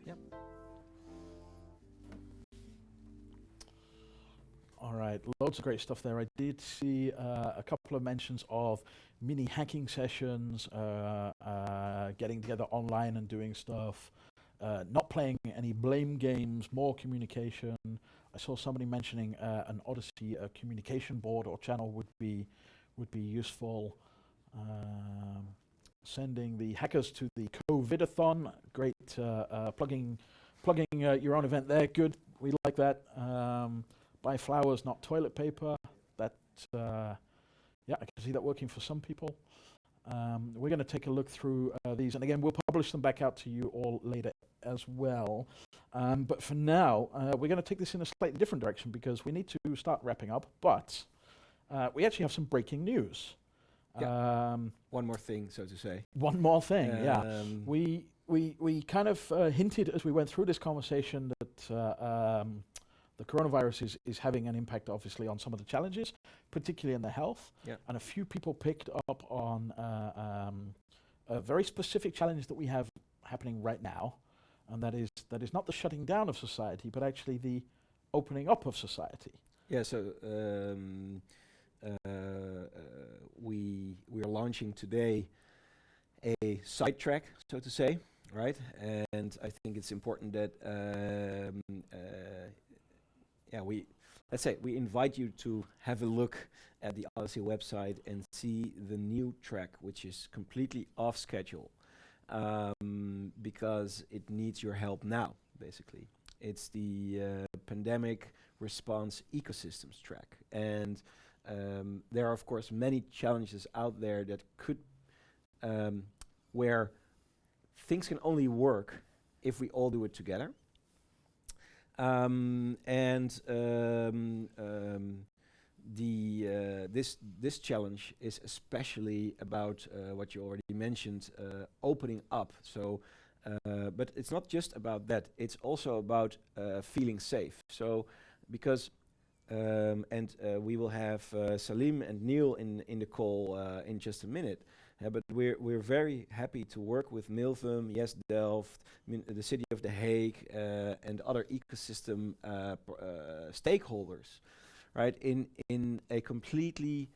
Yep. All right, loads of great stuff there. I did see a couple of mentions of mini hacking sessions, getting together online and doing stuff, not playing any blame games, more communication. I saw somebody mentioning an Odyssey communication board or channel would be useful. Sending the hackers to the COVIDathon. Great plugging your own event there. Good, we like that. Buy flowers, not toilet paper. That, yeah, I can see that working for some people. We're going to take a look through these, and again, we'll publish them back out to you all later as well. But for now, we're going to take this in a slightly different direction because we need to start wrapping up. But we actually have some breaking news. Yeah. One more thing, so to say. One more thing, yeah. We kind of hinted as we went through this conversation that the coronavirus is having an impact, obviously, on some of the challenges, particularly in the health. Yeah. And a few people picked up on a very specific challenge that we have happening right now, and that is not the shutting down of society, but actually the opening up of society. Yeah. So we are launching today a sidetrack, so to say, right? And I think it's important that we invite you to have a look at the Odyssey website and see the new track, which is completely off schedule, because it needs your help now, basically. It's the pandemic response ecosystems track. And there are, of course, many challenges out there that could, where things can only work if we all do it together. This challenge is especially about what you already mentioned, opening up. So, but it's not just about that. It's also about feeling safe. So, because we will have Salim and Neil in the call in just a minute. But we're very happy to work with Milvum, Yes Delft, the City of The Hague, and other ecosystem stakeholders, right? In a completely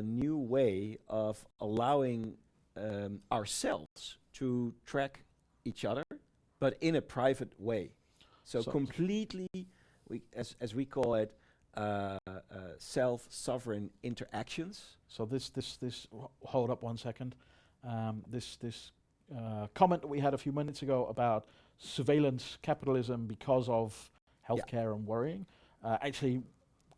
new way of allowing ourselves to track each other, but in a private way. So completely, as we call it, self-sovereign interactions. So this hold up one second. This comment that we had a few minutes ago about surveillance capitalism because of healthcare and worrying, actually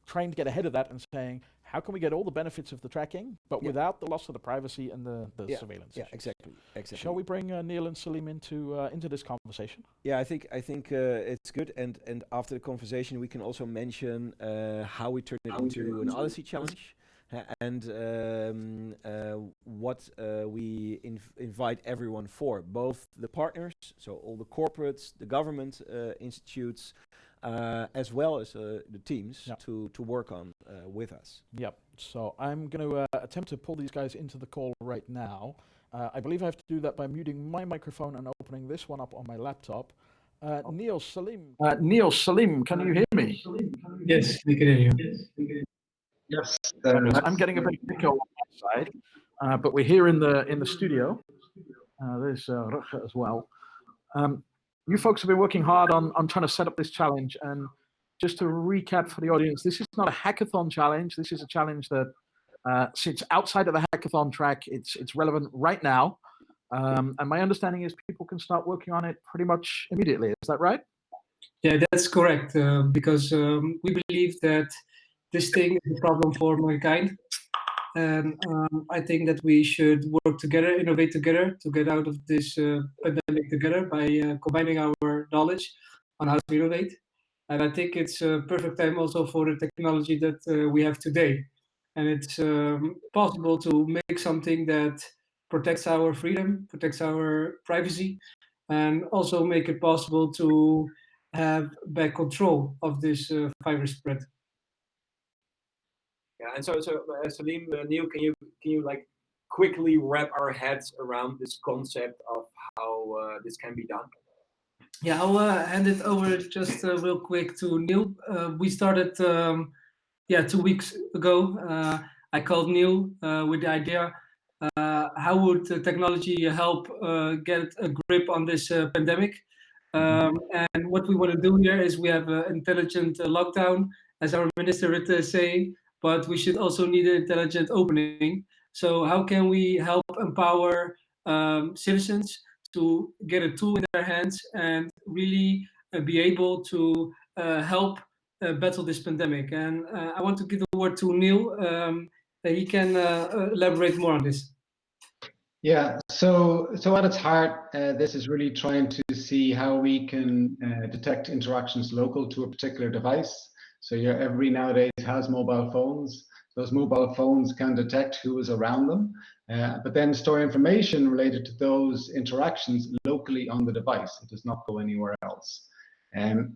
trying to get ahead of that and saying, how can we get all the benefits of the tracking, but without the loss of the privacy and the surveillance? Yeah, issues? exactly. Shall we bring Neil and Salim into this conversation? Yeah, I think it's good. And after the conversation, we can also mention how we turn it into an Odyssey challenge, and what we invite everyone for, both the partners, so all the corporates, the government institutes, as well as the teams to work on with us. Yep. So I'm going to attempt to pull these guys into the call right now. I believe I have to do that by muting my microphone and opening this one up on my laptop. Neil, Salim. Can you hear me? Yes, we can hear you. Yes. I'm getting a bit of echo on my side, but we're here in the studio. There's Rutger as well. You folks have been working hard on trying to set up this challenge. And just to recap for the audience, this is not a hackathon challenge. This is a challenge that sits outside of the hackathon track. It's relevant right now. And my understanding is people can start working on it pretty much immediately. Is that right? Yeah, that's correct. Because we believe that this thing is a problem for mankind, and I think that we should work together, innovate together to get out of this pandemic together by combining our knowledge on how to innovate. And I think it's a perfect time also for the technology that we have today. And it's possible to make something that protects our freedom, protects our privacy, and also make it possible to have back control of this virus spread. Yeah, and Salim, Neil, can you like quickly wrap our heads around this concept of how this can be done? Yeah, I'll hand it over just real quick to Neil. We started, 2 weeks ago. I called Neil with the idea: how would technology help get a grip on this pandemic? And what we want to do here is we have an intelligent lockdown, as our minister is saying, but we should also need an intelligent opening. So how can we help empower citizens to get a tool in their hands and really be able to help battle this pandemic? And I want to give the word to Neil. He can elaborate more on this. Yeah, so at its heart, this is really trying to see how we can detect interactions local to a particular device. So everybody nowadays has mobile phones. Those mobile phones can detect who is around them, but then store information related to those interactions locally on the device. It does not go anywhere else.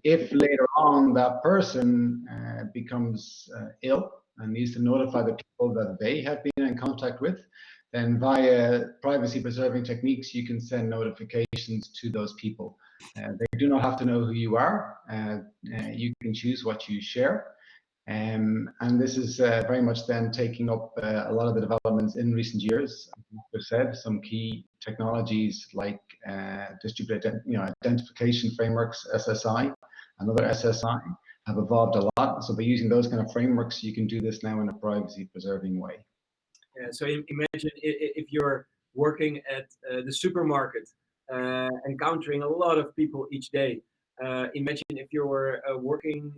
If later on that person becomes ill and needs to notify the people that they have been in contact with, then via privacy preserving techniques, you can send notifications to those people. They do not have to know who you are. You can choose what you share. And this is very much then taking up a lot of the developments in recent years. As I said, some key technologies like distributed identification frameworks, SSI, and other SSI have evolved a lot. So by using those kind of frameworks, you can do this now in a privacy preserving way. Yeah, so imagine if you're working at the supermarket, encountering a lot of people each day. Imagine if you're working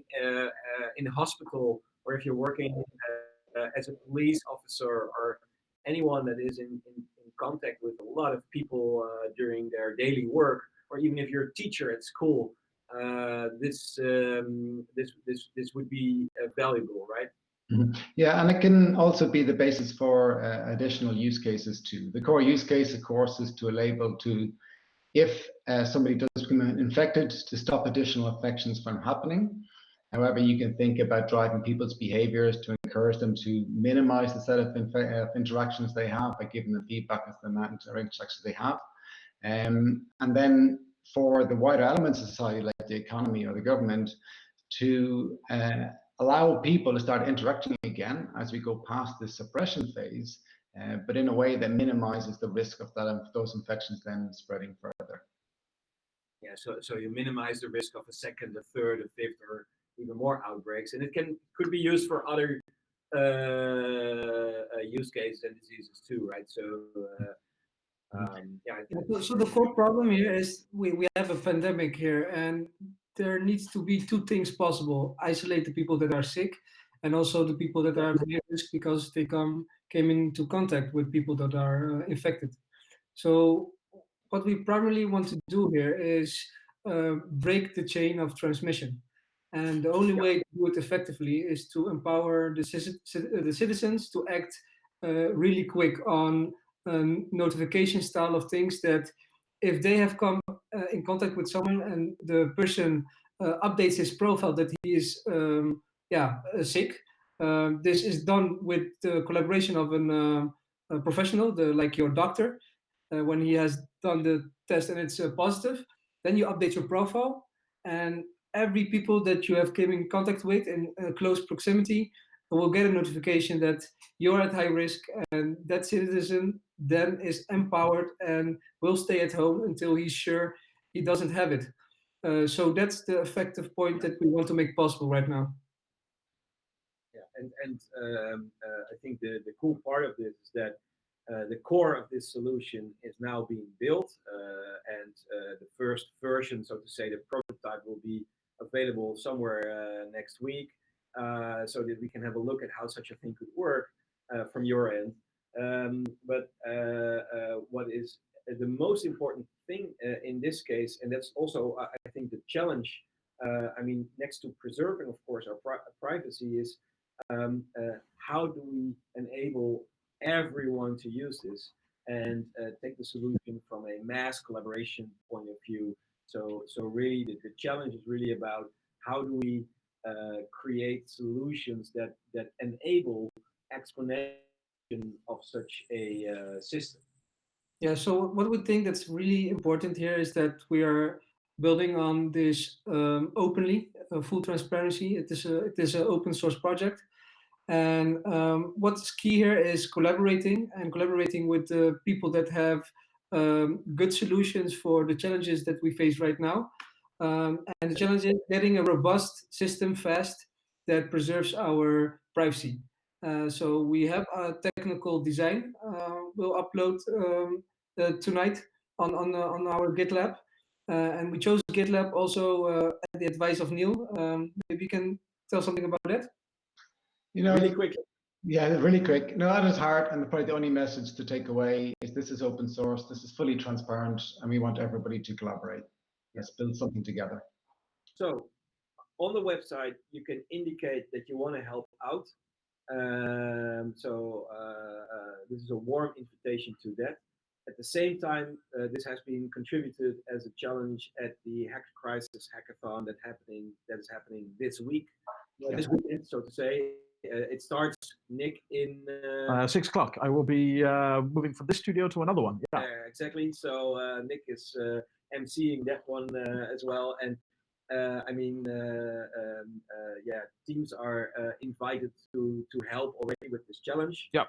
in a hospital, or if you're working as a police officer, or anyone that is in contact with a lot of people during their daily work, or even if you're a teacher at school. This would be valuable, right? Yeah, and it can also be the basis for additional use cases too. The core use case, of course, is to enable to, if somebody does become infected, to stop additional infections from happening. However, you can think about driving people's behaviors to encourage them to minimize the set of interactions they have by giving them feedback as to the amount of interactions they have. And then for the wider elements of society, like the economy or the government, to allow people to start interacting again as we go past this suppression phase, but in a way that minimizes the risk of those infections then spreading further. Yeah, so you minimize the risk of a second, a third, a fifth, or even more outbreaks, and it could be used for other use cases and diseases too, right? So yeah. So the core problem here is we have a pandemic here, and there needs to be two things possible: isolate the people that are sick, and also the people that are at risk because they came into contact with people that are infected. So what we primarily want to do here is break the chain of transmission. And the only way to do it effectively is to empower the citizens to act really quick on notification style of things, that if they have come in contact with someone and the person updates his profile that he is sick, this is done with the collaboration of a professional, like your doctor. When he has done the test and it's positive, then you update your profile, and every people that you have came in contact with in close proximity will get a notification that you're at high risk, and that citizen then is empowered and will stay at home until he's sure he doesn't have it. So that's the effective point that we want to make possible right now. Yeah, and I think the cool part of this is that The core of this solution is now being built, and the first version, so to say, the prototype will be available somewhere next week, so that we can have a look at how such a thing could work from your end. But what is the most important thing in this case, and that's also, I think, the challenge. I mean, next to preserving, of course, our privacy, is how do we enable everyone to use this and take the solution from a mass collaboration point of view. So really, the challenge is really about how do we create solutions that enable exponentiation of such a system. Yeah, so what we think that's really important here is that we are building on this openly, full transparency. It is an open source project, and what's key here is collaborating with the people that have good solutions for the challenges that we face right now. And the challenge is getting a robust system fast that preserves our privacy. So we have a technical design. We'll upload tonight on our GitLab. And we chose GitLab also at the advice of Neil. Maybe you can tell something about that? You know, Really quick. yeah, really quick. No, at its heart, and probably the only message to take away is this is open source, this is fully transparent, and we want everybody to collaborate. Let's build something together. So on the website, you can indicate that you want to help out. This is a warm invitation to that. At the same time, this has been contributed as a challenge at the Hack Crisis Hackathon that is happening this week. This weekend, so to say. It starts, Nick, in 6 o'clock. I will be moving from this studio to another one. Yeah. exactly. So Nick is emceeing that one as well, and teams are invited to help already with this challenge. Yeah.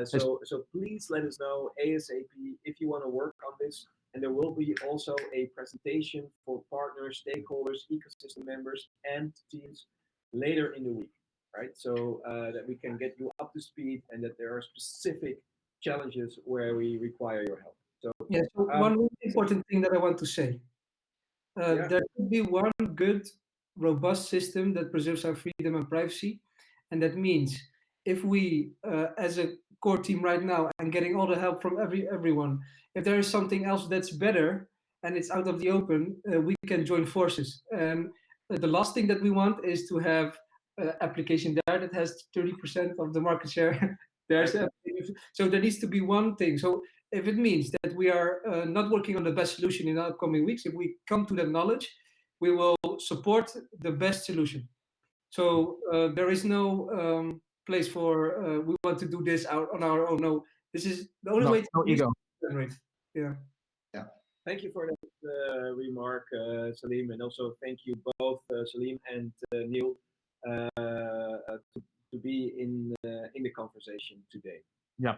So please let us know ASAP if you want to work on this, and there will be also a presentation for partners, stakeholders, ecosystem members, and teams later in the week. Right, so that we can get you up to speed, and that there are specific challenges where we require your help. So yeah, so one really important thing that I want to say. There could be one good, robust system that preserves our freedom and privacy, and that means if we, as a core team right now, and getting all the help from everyone, if there is something else that's better and it's out of the open, we can join forces. And the last thing that we want is to have application there that has 30% of the market share. So there needs to be one thing. So if it means that we are not working on the best solution in the upcoming weeks, if we come to that knowledge, we will support the best solution. So there is no place for we want to do this out on our own. No, this is the only way to ego. generate. Yeah. Thank you for that remark, Salim, and also thank you both, Salim and Neil, to be in the conversation today. Yeah,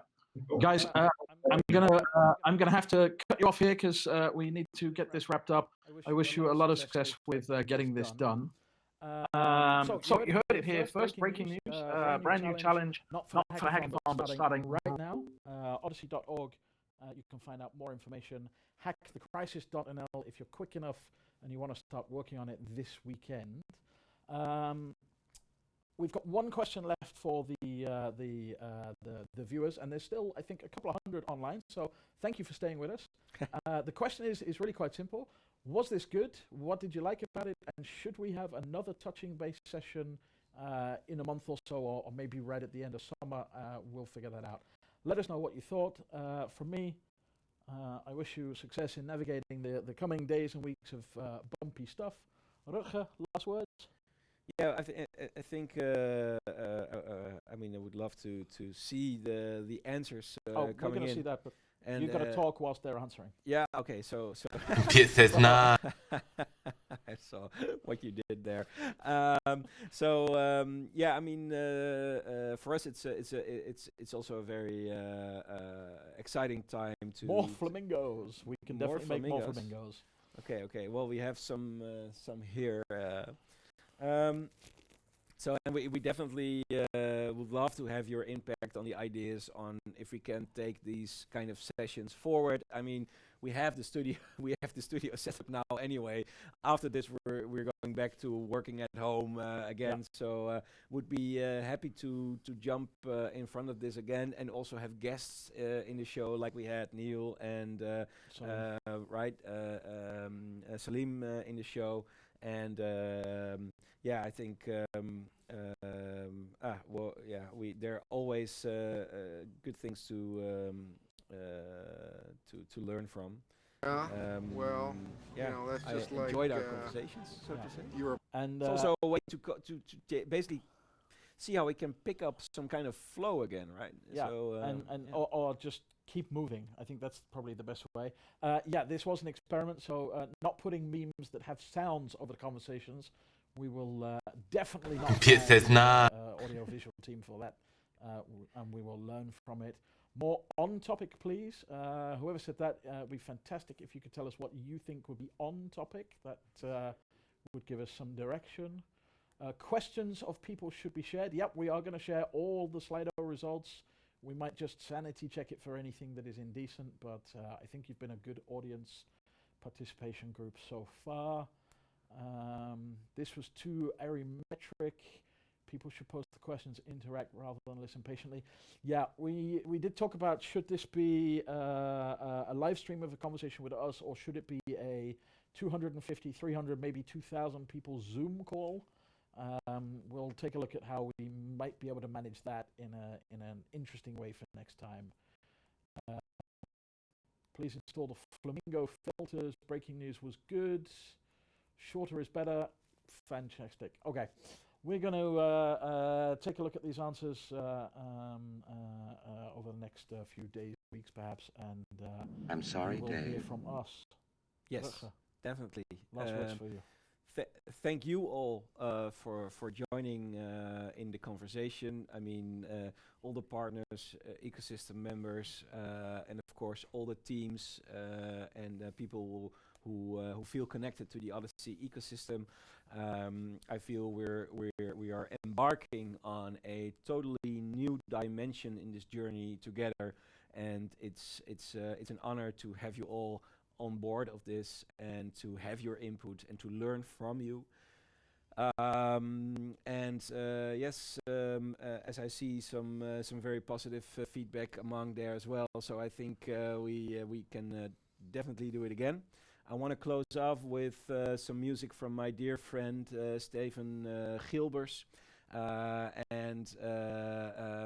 guys, I'm gonna have to cut you off here because we need to get this wrapped up. I wish you a lot of success with getting this done. So you heard it here first. Breaking news: brand new challenge, not for hackathon, but starting right now. Odyssey.org. You can find out more information. Hackthecrisis.nl if you're quick enough and you want to start working on it this weekend. We've got one question left for the viewers, and there's still, I think, a couple of hundred online. So thank you for staying with us. The question is really quite simple. Was this good? What did you like about it? And should we have another touching base session in a month or so, or maybe right at the end of summer? We'll figure that out. Let us know what you thought. From me, I wish you success in navigating the coming days and weeks of bumpy stuff. Rutger, last words? Yeah, I think I mean, I would love to see the answers we're coming gonna in. See that, but And you've got to talk whilst they're answering. Yeah. Okay. So. Pete says nah. I saw what you did there. Yeah. I mean, for us, it's also a very exciting time to more flamingos. We can definitely make more flamingos. Okay. Well, we have some here. So and we definitely would love to have your impact on the ideas on if we can take these kind of sessions forward. I mean, we have the studio set up now anyway. After this, we're going back to working at home again. Yeah. So would be happy to jump in front of this again and also have guests in the show like we had Neil and Salim in the show. And I think there are always good things to learn from. That's just I like enjoyed our conversations, so to say. And it's also a way to basically see how we can pick up some kind of flow again, right? Yeah, so, or just keep moving. I think that's probably the best way. This was an experiment, so not putting memes that have sounds over the conversations. We will definitely not hire audio-visual team for that, and we will learn from it. More on topic, please. Whoever said that, would be fantastic if you could tell us what you think would be on topic. That would give us some direction. Questions of people should be shared. Yep, we are going to share all the Slido results. We might just sanity check it for anything that is indecent, but I think you've been a good audience participation group so far. This was too arimetric. People should post the questions, interact rather than listen patiently. Yeah, we did talk about should this be a live stream of a conversation with us, or should it be a 250, 300, maybe 2,000 people Zoom call? We'll take a look at how we might be able to manage that in an interesting way for next time. Please install the Flamingo filters. Breaking news was good. Shorter is better. Fantastic. Okay. We're going to take a look at these answers over the next few days, weeks perhaps, and I'm sorry, we'll Dave. hear from us. Yes, definitely. Last words for you. Thank you all for joining in the conversation. I mean, all the partners, ecosystem members, and of course all the teams and people who feel connected to the Odyssey ecosystem. I feel we are embarking on a totally new dimension in this journey together, and it's an honor to have you all on board of this and to have your input and to learn from you. As I see some very positive feedback among there as well, so I think we can definitely do it again. I want to close off with some music from my dear friend Steven Gilbers.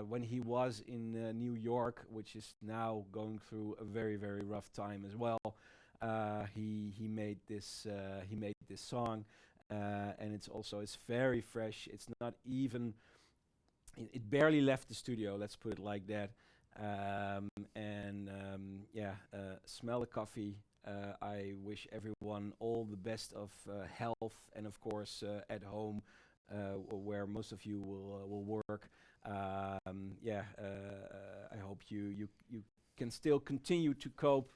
When he was in New York, which is now going through a very, very rough time as well, he made this song, and it's very fresh. It's not even, it barely left the studio. Let's put it like that. Smell the coffee. I wish everyone all the best of health, and of course at home, where most of you will work. I hope you can still continue to cope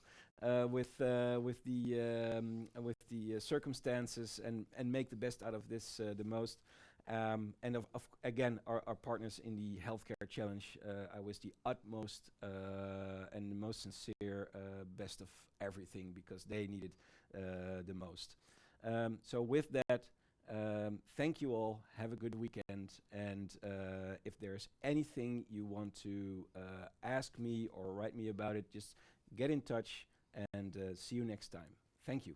with the circumstances and make the best out of this the most. Again, our partners in the healthcare challenge, I wish the utmost and the most sincere best of everything, because they need it the most. So with that, thank you all. Have a good weekend. And if there's anything you want to ask me or write me about it, just get in touch, and see you next time. Thank you.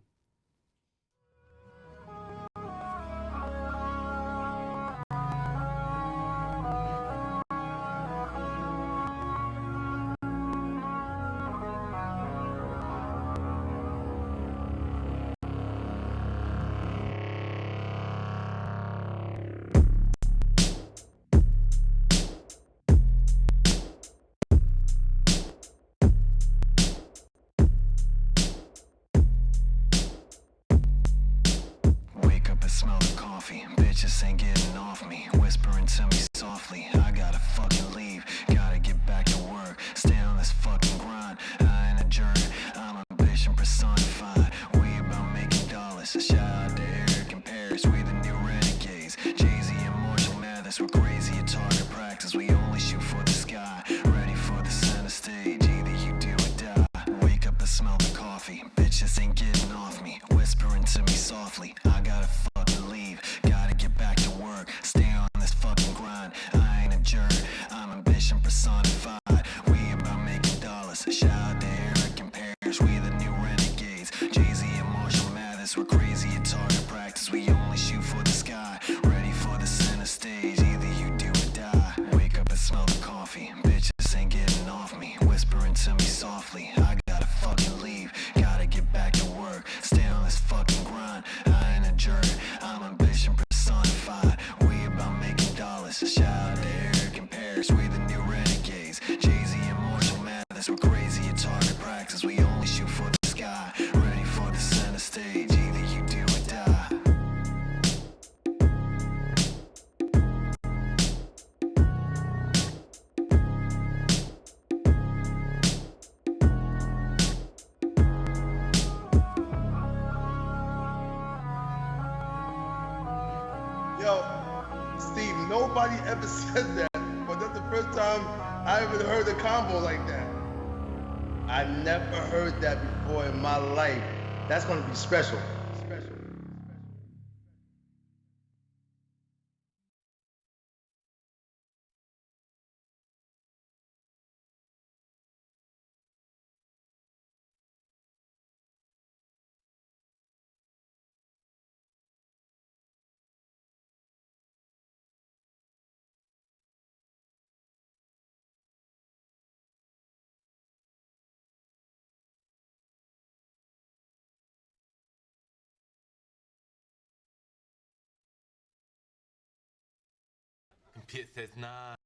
Smell the coffee, bitches ain't getting off me. Whispering to me softly, I gotta fucking leave. Gotta get back to work, stay on this fucking grind. I ain't a jerk, I'm ambition personified. We about making dollars. Shout out to Eric and Paris, we the new renegades. Jay-Z and Marshall Mathers. coffee. Bitches ain't getting off me, whispering to me softly. I gotta fucking leave, gotta get back to work. Stay on this fucking grind. I ain't a jerk, I'm ambition personified. We about making dollars. Shout out to Eric and Paris, we the new renegades. Jay-Z and Marshall Mathers, we're crazy at target practice. We only shoot for the sky, ready for the center stage. Either you do or die. Wake up and smell the coffee. Bitches ain't getting off me, whispering to me softly. I gotta fucking leave, gotta get back to work. Stay on this fucking grind. I ain't a jerk, I'm ambition personified. We about making dollars. Shout out to Eric and Paris, we the new renegades. Jay-Z and Marshall Mathers, we're crazy at target practice. We only shoot for the sky, ready for the center stage. Either you do or die. Yo, Steve, nobody ever said that, but that's the first time I ever heard a combo like that. I never heard that before in my life. That's gonna be special. Empieces nada.